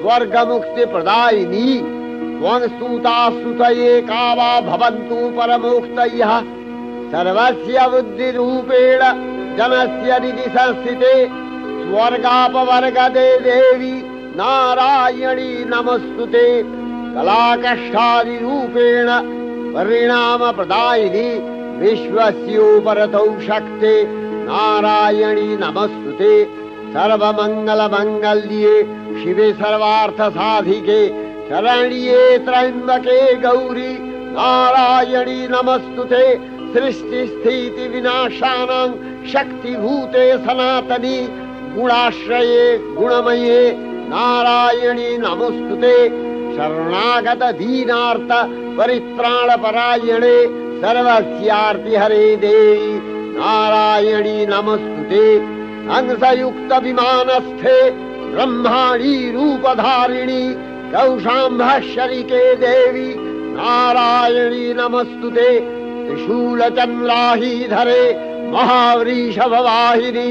स्वर्गमुक्ति प्रदायिनी त्वं स्तुता स्तुतये का वा भवन्तु परमोक्तयः सर्वस्य बुद्धिरूपेण जनस्य हृदि संस्थिते स्वर्गापवर्गदे देवी नारायणी नमस्तुते कलाकष्टादिरूपेण परिणाम प्रदायिनी विश्वस्योपरतौ शक्ते नारायणी नमस्तुते सर्वमंगल मंगल्ये शिवे सर्वार्थ साधिके शरण्ये त्र्यंबके गौरी नारायणी नमस्तुते सृष्टि स्थिति विनाशानां शक्तिभूते सनातनी गुणाश्रये गुणमये नारायणी नमस्तुते शरणागत दीनार्थ परित्राण परायणे सर्वस्यार्ति हरे देवी नारायणी नमस्तुते हंसयुक्त विमानस्थे ब्रह्माणी रूपधारिणी कौशाम्भशरिके देवी नारायणी नमस्तुते त्रिशूलचन्द्राहीधरे महावृषभवाहिनी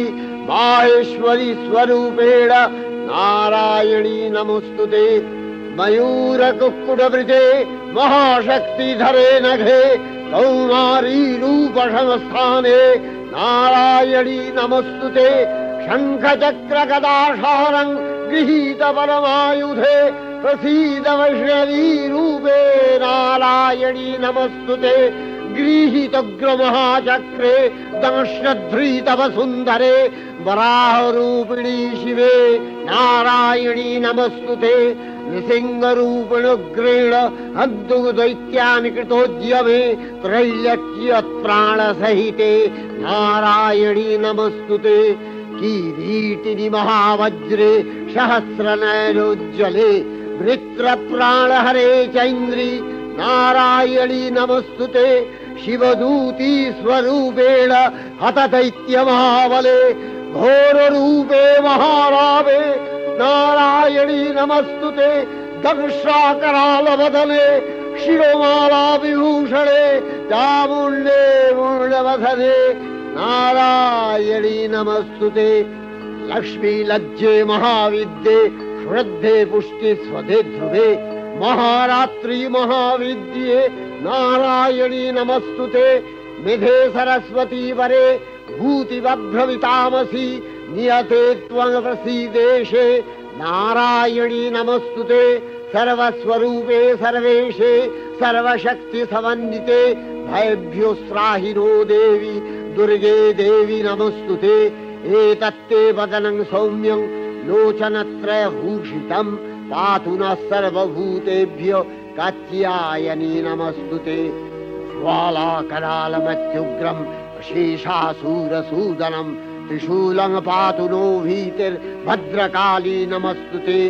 माहेश्वरी स्वरूपेण नारायणी नमस्तुते मयूरकुक्कुटवृते महाशक्तिधरे नघे कौमारी रूपसंस्थाने नारायणी नमस्तुते शङ्खचक्रगदाशारं गृहीत परमायुधे प्रसीद वैष्णवी रूपे नारायणी नमस्तुते गृहीतोग्रमहाचक्रे दंश्नध्रीतव सुन्दरे वराहरूपिणी शिवे नारायणी नमस्तुते नृसिंहरूपिणुग्रेण हन्तु दैत्यानि कृतोद्यमे त्रैलक्ष्य प्राणसहिते नारायणी नमस्तुते किरीटिनि महावज्रे सहस्रनयनोज्ज्वले वृत्रप्राणहरे चैन्द्री नारायणी नमस्तुते शिवदूती स्वरूपेण हतदैत्यमहाबले घोररूपे महारावे नारायणी नमस्तुते दंशाकरालवदने शिरोमाला विभूषणे चामुण्डे मूर्णवदने नारायणी नमस्तुते लक्ष्मी लज्जे महाविद्ये श्रद्धे पुष्टि स्वधे ध्रुवे महारात्रि महाविद्ये नारायणी नमस्तुते मेधे सरस्वती वरे भूतिवभ्रमितामसि नियते त्वं प्रसीदेशे नारायणी नमस्तुते सर्वस्वरूपे सर्वेशे सर्वशक्ति समन्विते भयभ्योस्त्राहिनो देवी दुर्गे देवी नमस्तुते एतत्ते वदनं सौम्यं लोचनत्रयभूषितं पातु नः सर्वभूतेभ्यो कात्यायनी नमस्तुते ज्वालाकरालमत्युग्रं शेषासूरसूदनं त्रिशूलं पातु नो भीतिर्भद्रकाली नमस्तुते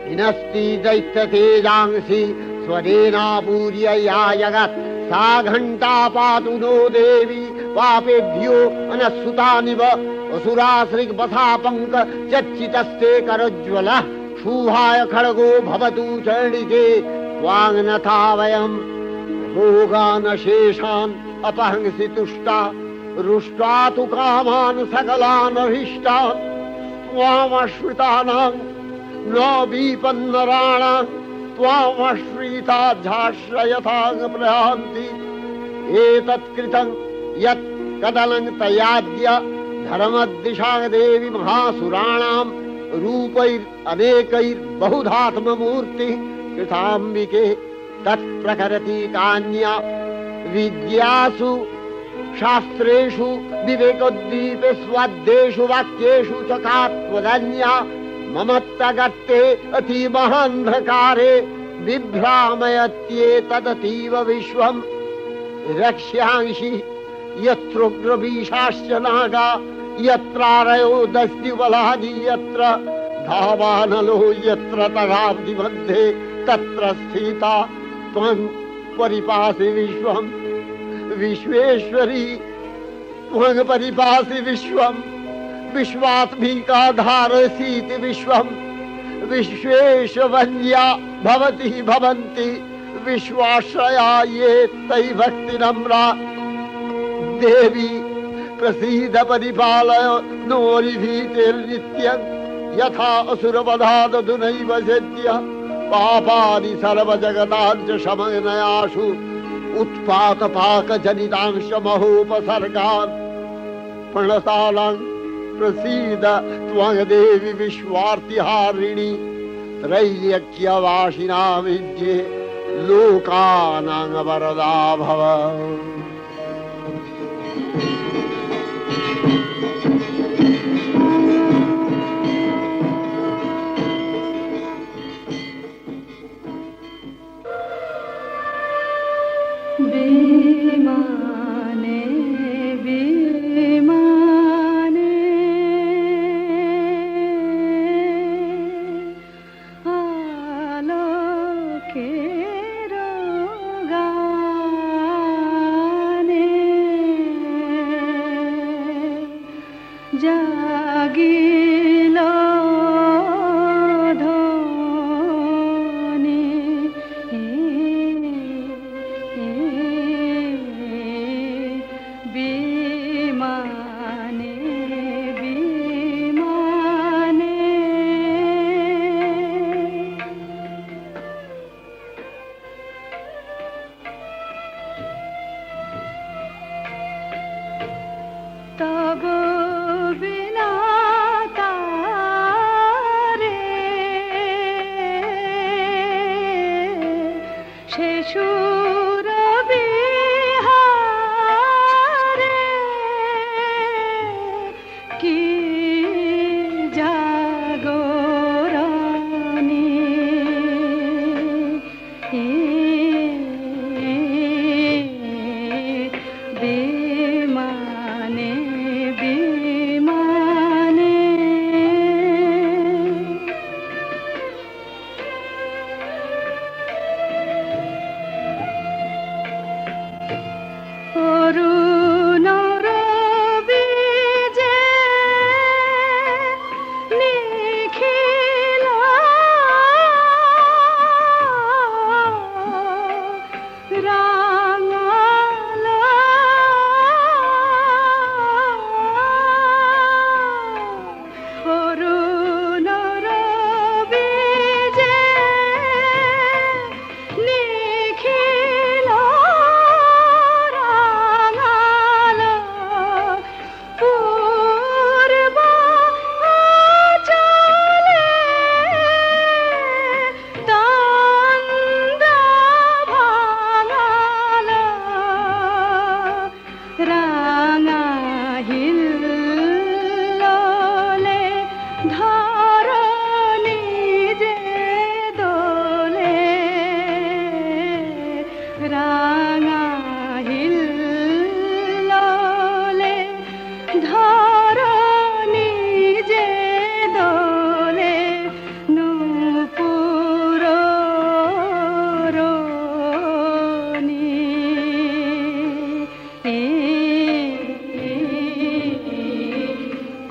हिनस्ति दैत्यतेजांसि स्वदेनापूर्य या जगत् सा घण्टा पातु नो देवी पापेभ्यो अनस्सुतानिव असुराश्रिग्बथापङ्क चच्चितस्ते करोज्ज्वलः शुभाय खड्गो भवतु चण्डिके त्वाङ्नथा वयं भोगानशेषान् अपहंसि तुष्टा रुष्टा तु कामान् सकलान् अभीष्टान् त्वामश्रितानां न विपन्नराणां त्वामश्रिता झाश्रयथां प्रयान्ति एतत्कृतं यत् कदलं तयाद्य धर्मदिशा देवी महासुराणां रूपैरनेकैर्बहुधात्ममूर्ति कृताम्बिके तत्प्रकरति कान्या विद्यासु शास्त्रेषु विवेकोद्दीपे स्वाद्येषु वाक्येषु च का त्वदन्या ममत्तगत्ते अतिमहान्धकारे बिभ्रामयत्येतदतीव विश्वम् रक्ष्यांसि यत्रोग्रवीशाश्च नागा यत्रारयो दस्युबलानि यत्र धावानलो यत्र तगाब्धि मध्ये तत्र स्थिता त्वं परिपासि विश्वम् विश्वेश्वरी त्वं परिपासि विश्वम् विश्वात्मिका धारसीति विश्वम् विश्वेशवन्या भवति भवन्ति विश्वाश्रया ये तै भक्तिनम्रा देवी प्रसीद परिपालय नोरिभीतिर्नित्यं यथा असुरवधादधुनैव सेत्य पापानि सर्वजगताञ्च शमनयाशु उत्पातपाकजनितांश महोपसर्गान् प्रणतालां प्रसीद त्वं देवि विश्वार्तिहारिणि त्रैलोक्यवासिनां विद्ये लोकानां वरदा भव। विमाने विमाने आलोकेर गाने जागिलो ध्वनि विमाने विमाने तब बिना तारे शेषुर बिहारे की जागरणी विमाने विमाने অরুণর বীজে নিখিল রাঙাল অরুণর বীজে নিখিল রাঙাল পূর্ব চলে তন্দ্র ভাঙাল রাঙা হিল্লোলে ধরণী যে দোলে রাঙা হিল্লোলে ধরণী যে দোলে নূপুর রোনি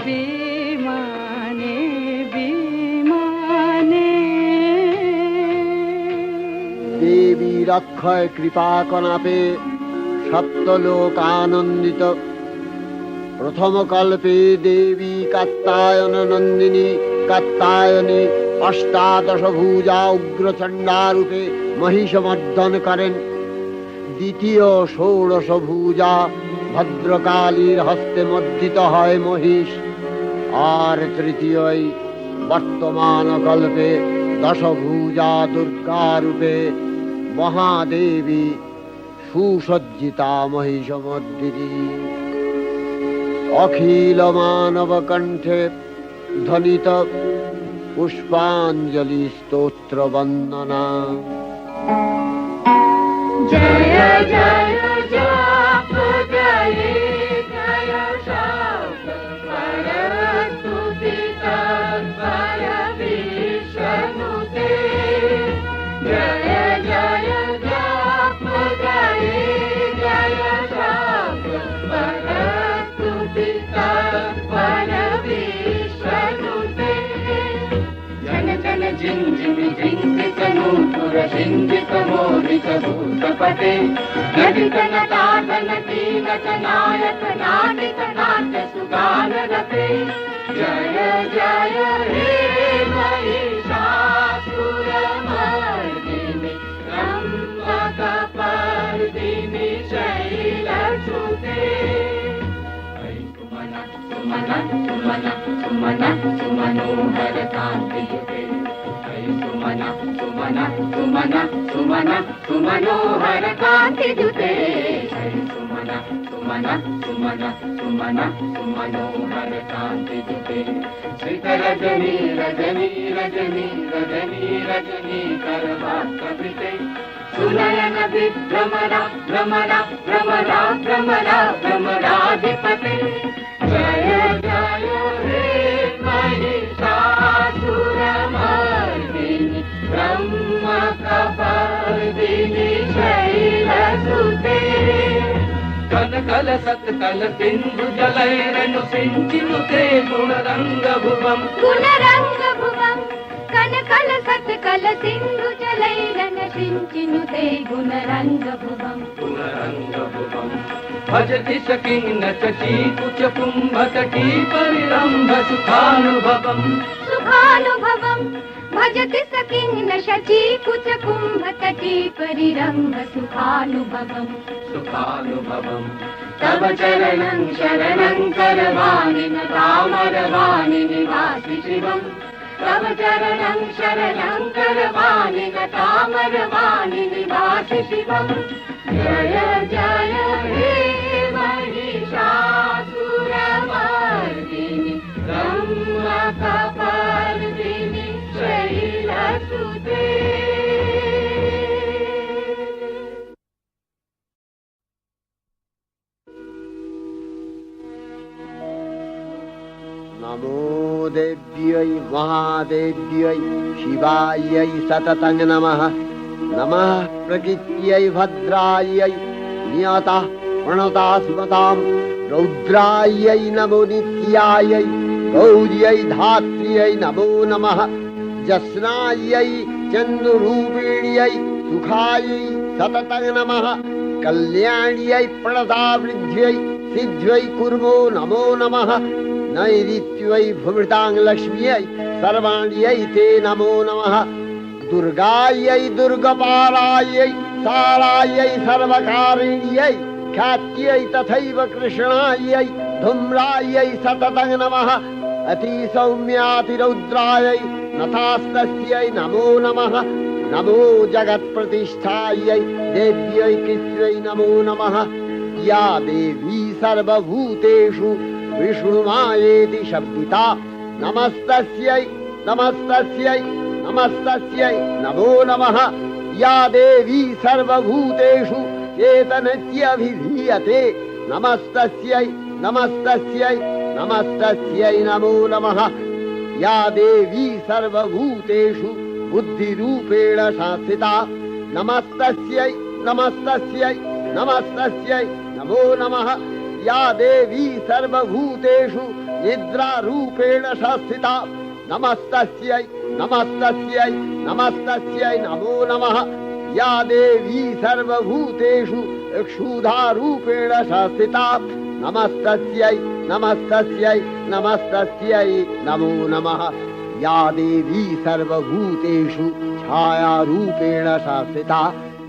বিমানে বিমানে দেবীর অক্ষয় কৃপা কণাপে সপ্তলোক আনন্দিত। প্রথম কল্পে দেবী কাত্যায়ন নন্দিনী কাত্যায়নে অষ্টাদশ ভুজা উগ্রচণ্ডা রূপে মহিষমর্দন করেন। দ্বিতীয় ষোড়শ ভুজা ভদ্রকালীর হস্তে মর্দিত হয় মহিষ। আর তৃতীয় বর্তমান কল্পে দশভুজা দুর্গা রূপে মহাদেবী সুসজ্জিতা মহিষমর্দিনী। অখিল মানব কণ্ঠে ধ্বনিত পুষ্পাঞ্জলি স্তোত্র বন্দনা। जय जय जाप जय जय शब्द परस्तुति तत्पर विष्णुते। जय जय जाप जय जय शब्द परस्तुति तत्पर विष्णुते। जन जन जिंजिमि जिंकित नूपुर सिंहित मोदित भूतपते। नदितन ताडन कीलक नायक नाटित नाट्य सुगान रते। जय जय हे महिषासुरमर्दिनि रम्भकपर्दिनि शैलसुते सुमन सुमन सुमन सुमनोहरकान्तियुते सुमन सुमन सुमन सुमन सुमनोहरकान्तियुते सुमन सुमन सुमन सुमन सुमनोहरकान्तियुते श्रीकरजनी रजनी रजनी रजनी रजनी करवाक्कविते सुनयन विभ्रमरा भ्रमरा भ्रमरा भ्रमरा भ्रमराधिपते जय जय हे महिषासुरमर्दिनि ब्रह्मकपर्दिनि शैलसुते कनकल सत्कल सिन्धु जलैरनु सिञ्चिनुते गुणरङ्गभुवम् कनकल सत्कल सिन्धु जलैरन सिञ्चिनुते गुणरङ्गभुवम् भजति सखिं न चीकुच कुम्भतटी परिरम्भ सुखानुभवम् भजति सखिं न शचीकुच कुम्भतटी परिरम्भ सुखानुभवम् तव चरणं शरणं करवाणि न तामरवाणि निवासि शिवम् तव चरणं शरणं करवाणि न तामरवाणि निवासि शिवम् जय जय हे महिषासुरमर्दिनि रम्भकपर्दिनि शैलसुते नमो देव्यै महादेव्यै शिवायै सततं नमः नमः प्रकृत्यै भद्रायै नियतः प्रणता स्मतां रौद्रायै नमो नित्यायै गौर्यै धात्र्यै नमो नमः जस्नायै चन्द्ररूपिण्यै सुखायै सततं नमः कल्याण्यै प्रणतावृद्ध्यै सिद्ध्यै कुर्मो नमो नमः नैऋत्यै भूमृतां लक्ष्म्यै सर्वाण्यै ते नमो नमः दुर्गायै दुर्गपारायै सारायै सर्वकारिण्यै ख्यात्यै तथैव कृष्णायै धूम्रायै सततं नमः अतिसौम्यातिरौद्रायै नथास्तस्यै नमो नमः नमो जगत्प्रतिष्ठायै देव्यै कृत्यै नमो नमः या देवी सर्वभूतेषु विष्णुमायेति शब्दिता नमस्तस्यै नमस्तस्यै नमस्तस्यै नमो नमः या देवी सर्वभूतेषु चेतनत्यभिधीयते नमस्तस्यै नमस्तस्यै नमस्तस्यै नमो नमः या देवी सर्वभूतेषु बुद्धिरूपेण संस्थिता नमस्तस्यै नमस्तस्यै नमस्तस्यै नमो नमः या देवी सर्वभूतेषु निद्रारूपेण संस्थिता नमस्तस्यै नमस्तस्यै नमस्तस्यै नमो नमः या देवी सर्वभूतेषु क्षुधारूपेण संस्थिता नमस्तस्यै नमस्तस्यै नमस्तस्यै नमो नमः या देवी सर्वभूतेषु छायारूपेण संस्थिता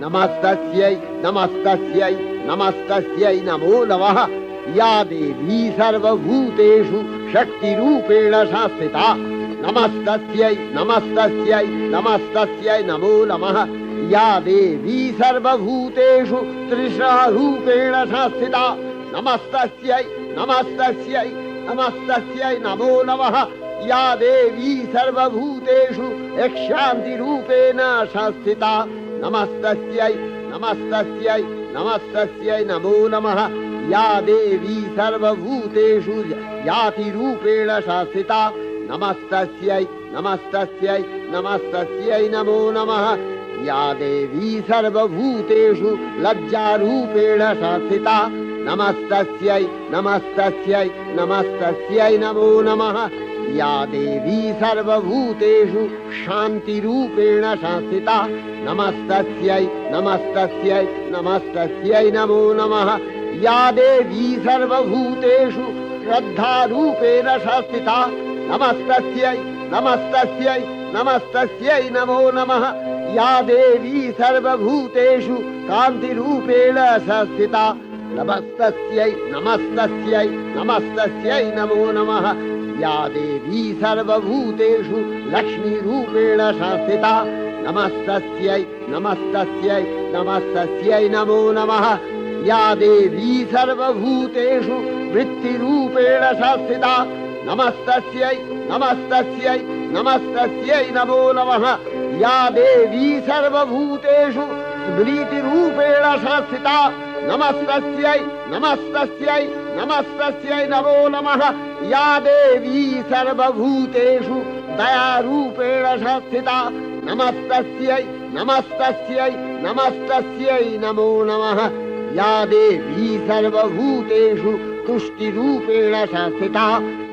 नमस्तस्यै नमस्तस्यै नमस्तस्यै नमो नमः या देवी सर्वभूतेषु शक्तिरूपेण संस्थिता नमस्तस्यै नमस्तस्यै नमस्तस्यै नमो नमः या देवी सर्वभूतेषु तृष्णारूपेण संस्थिता नमस्तस्यै नमस्तस्यै नमस्तस्यै नमो नमः या देवी सर्वभूतेषु शान्तिरूपेण संस्थिता नमस्तस्यै नमस्तस्यै नमस्तस्यै नमो नमः या देवी सर्वभूतेषु जातिरूपेण संस्थिता नमस्तस्यै नमस्तस्यै नमस्तस्यै नमो नमः या देवी सर्वभूतेषु लज्जारूपेण संस्थिता नमस्तस्यै नमस्तस्यै नमस्तस्यै नमो नमः या देवी सर्वभूतेषु शान्तिरूपेण संस्थिता नमस्तस्यै नमस्तस्यै नमस्तस्यै नमो नमः या देवी सर्वभूतेषु श्रद्धारूपेण संस्थिता नमस्तस्यै नमस्तस्यै नमस्तस्यै नमो नमः या देवी सर्वभूतेषु कान्तिरूपेण संस्थिता नमस्तस्यै नमस्तस्यै नमस्तस्यै नमो नमः या देवी सर्वभूतेषु लक्ष्मीरूपेण संस्थिता नमस्तस्यै नमस्तस्यै नमस्तस्यै नमो नमः या देवी सर्वभूतेषु वृत्तिरूपेण संस्थिता नमस्तस्यै नमस्तस्यै नमस्तस्यै नमो नमः या देवी सर्वभूतेषु स्मृतिरूपेण संस्थिता नमस्तस्यै नमस्तस्यै नमस्तस्यै नमो नमः या देवी सर्वभूतेषु दयारूपेण संस्थिता नमस्तस्यै नमस्तस्यै नमस्तस्यै नमो नमः या देवी सर्वभूतेषु तुष्टिरूपेण संस्थिता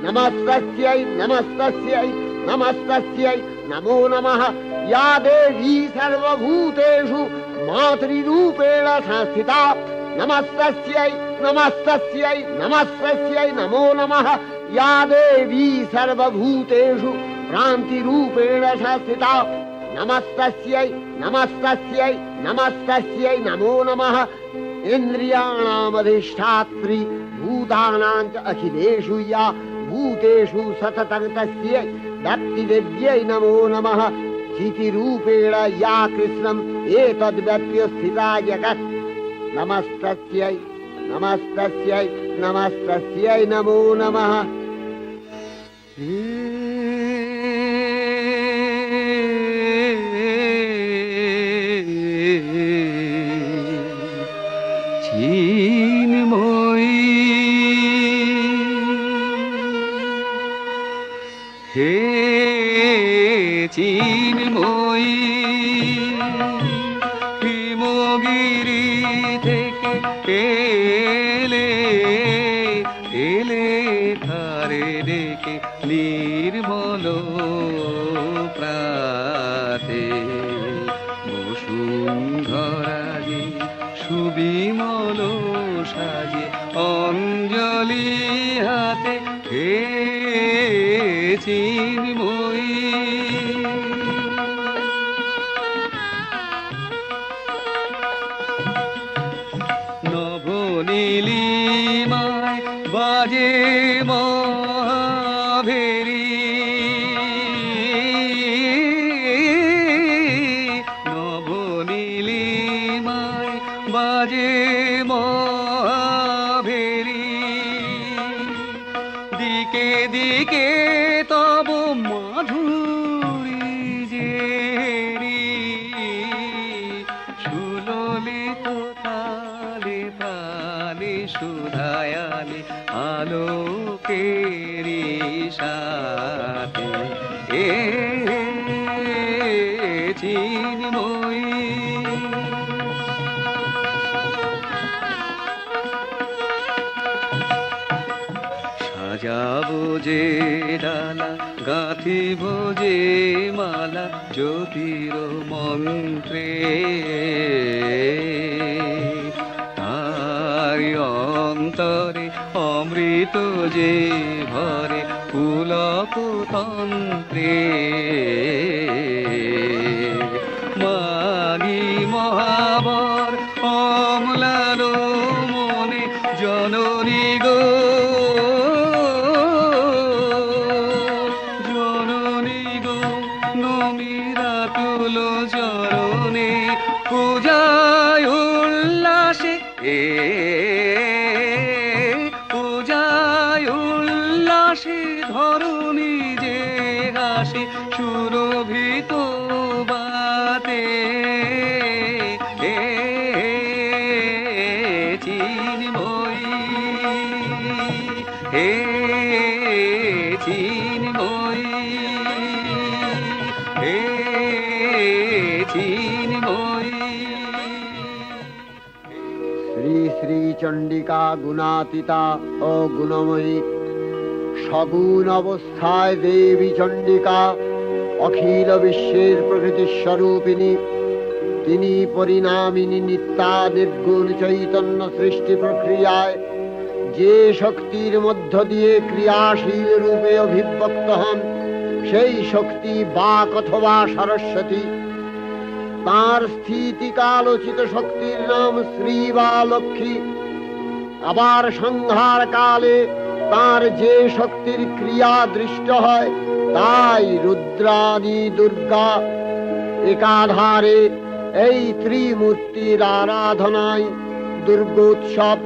नमस्तस्यै नमस्तस्यै नमस्तस्यै नमो नमः या देवी सर्वभूतेषु मातृरूपेण संस्थिता नमस्तस्यै नमस्तस्यै नमस्तस्यै नमो नमः या देवी सर्वभूतेषु भ्रान्तिरूपेण संस्थिता नमस्तस्यै नमस्तस्यै नमस्तस्यै नमो नमः इन्द्रियाणामधिष्ठात्री भूतानां च अखिलेषु या भूतेषु सततं तस्यै भक्तिदेव्यै नमो नमः चितिरूपेण या कृष्णम् एतद्व्यप्य स्थिता जगत् नमस्तस्यै नमस्तस्यै नमस्तस्यै नमो नमः হে চিন্ময়ী হিমগিরি থেকে এলে এলে ধারে ডেকে নির্মল প্রাতে বসুন্ধরাগে সুবিমল সাজে অঞ্জলি হাতে হে চিন্ময়ী নবনীলিমায় বাজে মহাভেরি নবনীলিমায় বাজে মহাভেরি দিকে দিকে তব মাধুরী জেরি সুললিত তালে তালে সুধায়ালে আলোকেরি সাথে এ চিন্ময়ী সাজাবো যে ডালা গাঁথিব যে মালা জ্যোতির মন্ত্রে তার অন্তরে অমৃত যে ভরে পুলক তন্ত্রে মাগি মহাবর অম্লান মনে জননী গো চরণে পূজায় উল্লাসে পূজায় উল্লাসে ধরণী যে হাসে সুরভিত বাতে চিন্ময়ী হে চিন্ময়ী হে শ্রী শ্রী চণ্ডিকা গুণাতীতা ও গুণময়ী সগুণ অবস্থায় দেবী চণ্ডিকা অখিল বিশ্বের প্রকৃতি স্বরূপিণী তিনি পরিণামিনী নিত্যা নির্গুণ চৈতন্য সৃষ্টি প্রক্রিয়ায় যে শক্তির মধ্য দিয়ে ক্রিয়াশীল রূপে অভিব্যক্ত হন সেই শক্তি বাক অথবা সরস্বতী। তার স্থিতিকালোচিত শক্তির নাম শ্রী বা লক্ষ্মী। আবার সংহার কালে তার যে শক্তির ক্রিয়া দৃষ্ট হয় তাই রুদ্রাদি দুর্গা। একাধারে এই ত্রিমূর্তির আরাধনায় দুর্গোৎসব,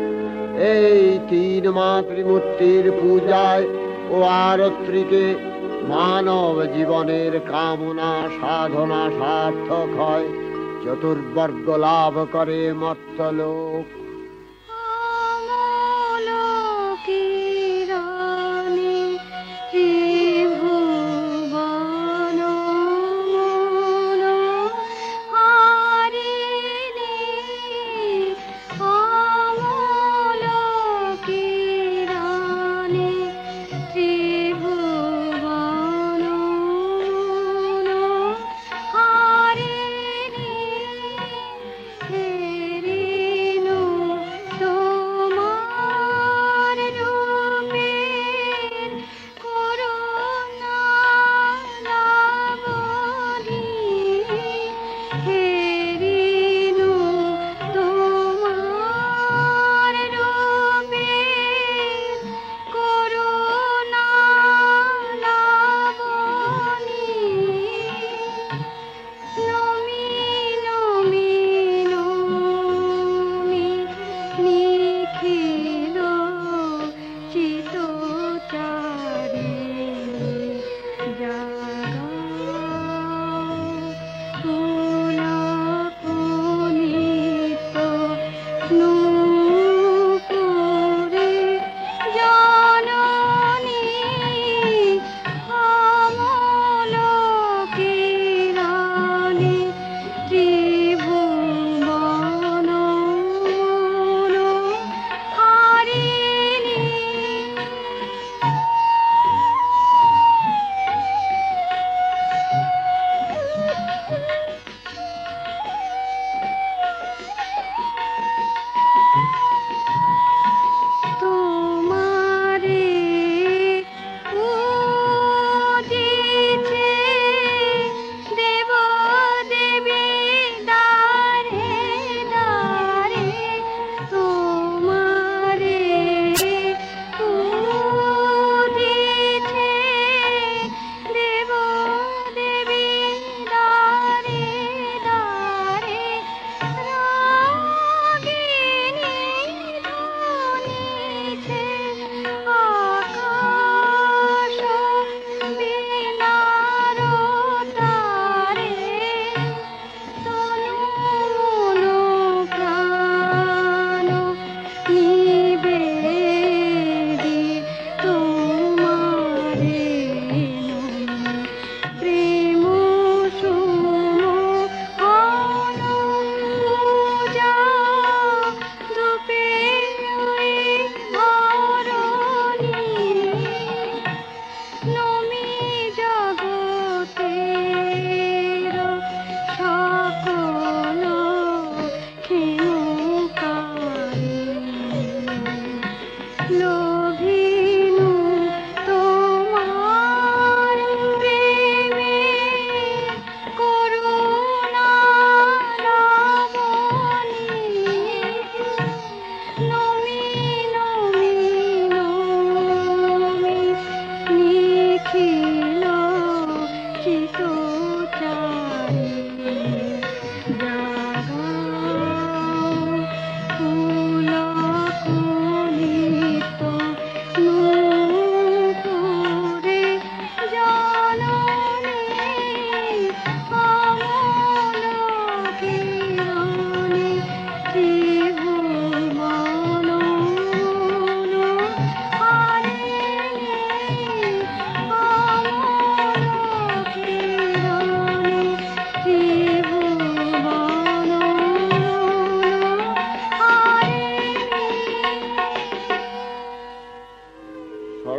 এই তিন মাতৃমূর্তির পূজায় ও আরত্রিকে মানব জীবনের কামনা সাধনা সার্থক হয়, চতুর্বর্গ লাভ করে মর্ত্যলোক।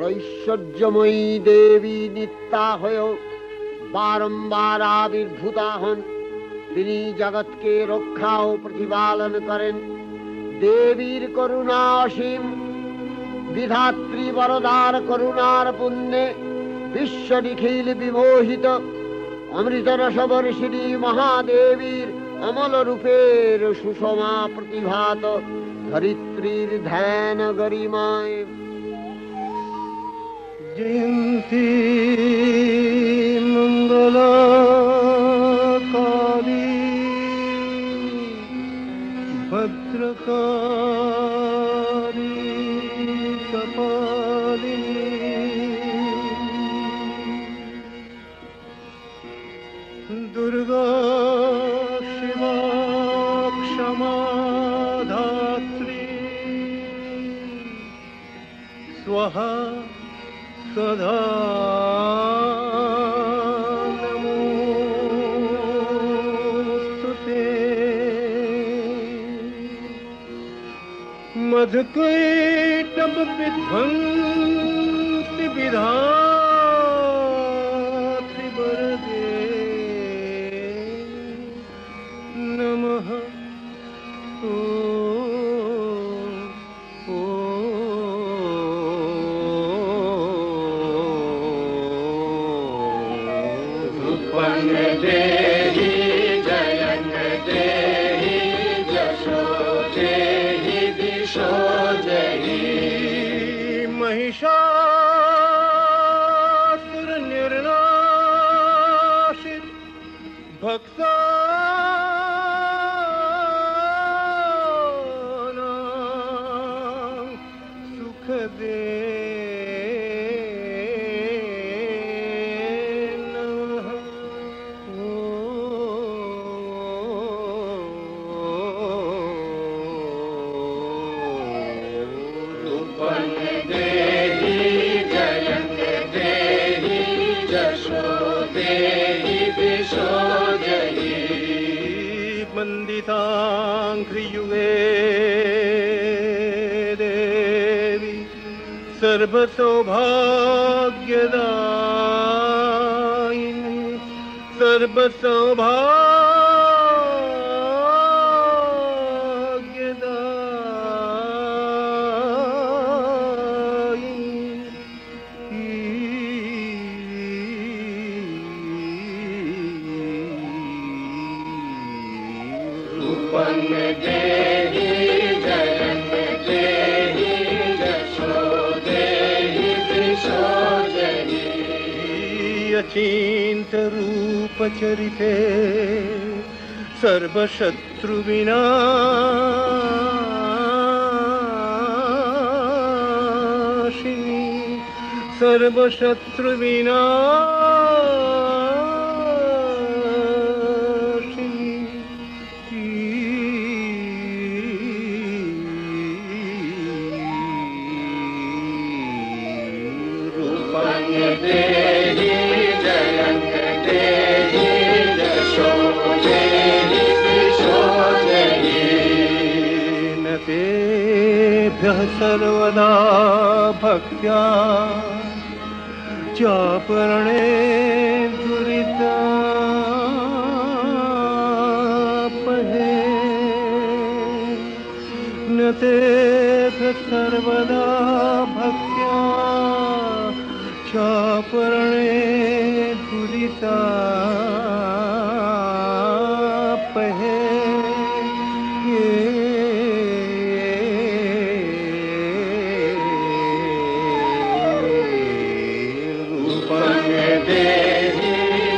ঐশ্বর্যময়ী দেবী নিত্যা হয়েও বারম্বার আবির্ভূতা হন। তিনি জগৎকে রক্ষা ও প্রতিপালন করেন। দেবীর করুণা অসীম, বিধাত্রী বরদার করুণার পুণ্যে বিশ্ব নিখিল বিমোহিত অমৃত রসবর্ষিণী মহাদেবীর অমল রূপের সুষমা প্রতিভাত ধরিত্রীর ধ্যান গরিমায় জয়ন্তী মঙ্গলাকালী ভদ্রকালী কপালিনী দুর্গা শিবা ক্ষমা ধাত্রী স্বাহা সদা নমোস্তুতে मधुकैटभ विध्वंसि विधात्रि वरदे नमः ॐ उत्पन्न देहि जयं देहि जशो देहि दिशो देहि महिषासुर निर्नाशित भक्ता सुख दे नमः उत्पन्न देहि जयं देहि जशो देहि दिशो देहि वन्दिताङ्घ्रियुगे देवी सर्वसौभाग्यदायिनी उत्पन्न देहि जयं देहि जशो देहि दिशो देहि अचिन्त रूप चरिते सर्वशत्रु विनाशिनी सर्वशत्रु उत्पन्न देहि जयं देहि जशो देहि दिशो देहि न तेभ्यः सर्वदा भक्त्या चापरणे दुरितापहे न तेभ्यः सर्वदा भक्त्या चापरणे दुरितापहे उत्पन्न देहि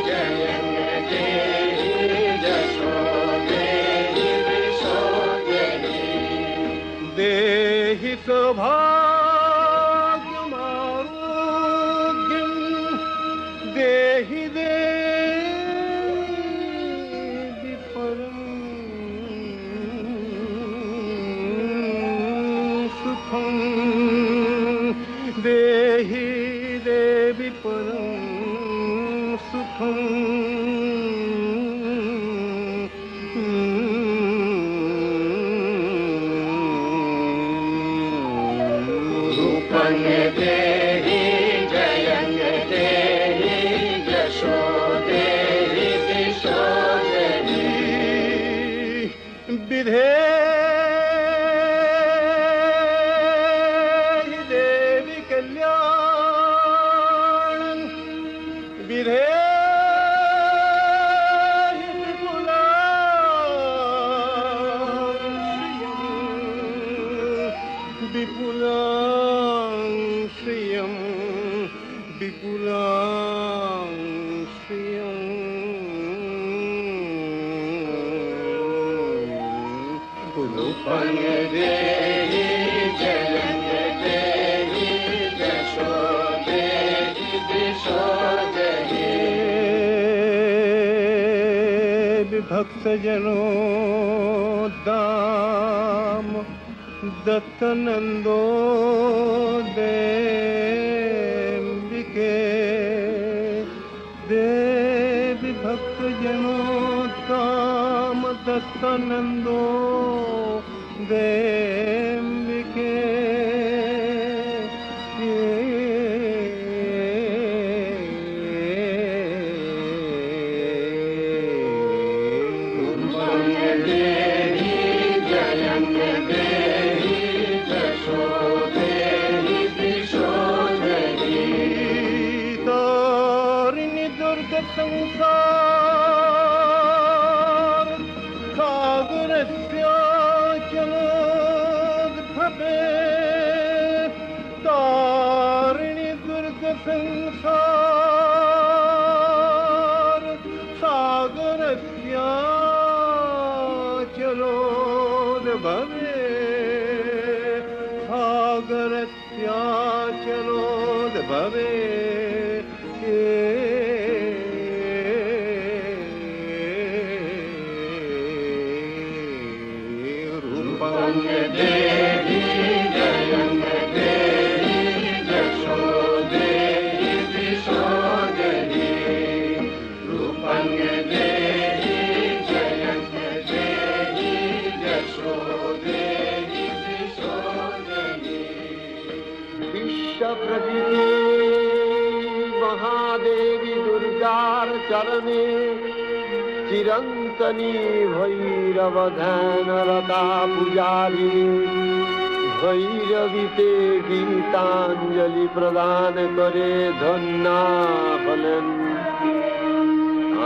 जयं देहि जशो देहि दिशो देहि देहि सौभाग्यमारोग्यं देहि देहि परं सुखं देहि देवि परं उत्पन्न देहि जयं देहि जशो देहि दिशो देहि विधेहि देहि भक्तजनों दाम दत्तनंदो देविके देवी भक्तजनों दाम दत्तनंदो देविके संसार सागरस्याचलोद्भवे तारिणि दुर्ग संसार सागरस्याचलोद्भवे सागरस्याचलोद्भवे देवी जयंग देवी जशो देवी विशोदरी रूपंग देवी जयंग देवी जशो देवी विशोदरी विश्वप्रभृति महादेवी दुर्गार चरणे चिरंतनी भैरव ध्यानरता पुजारी भैरवीते गीतांजलि प्रदान करे धन्ना बलन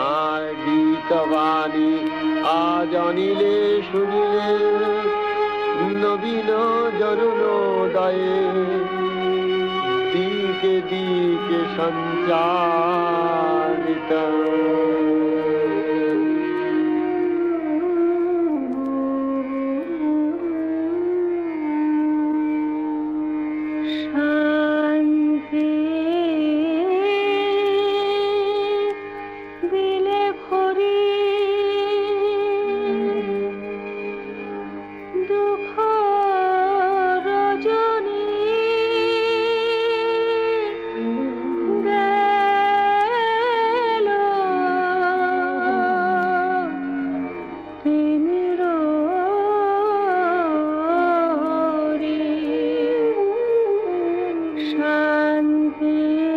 आय गीतवाणी आज अनिले सुनिले नवीन जरुणोदये दिके दिके संचारित शांति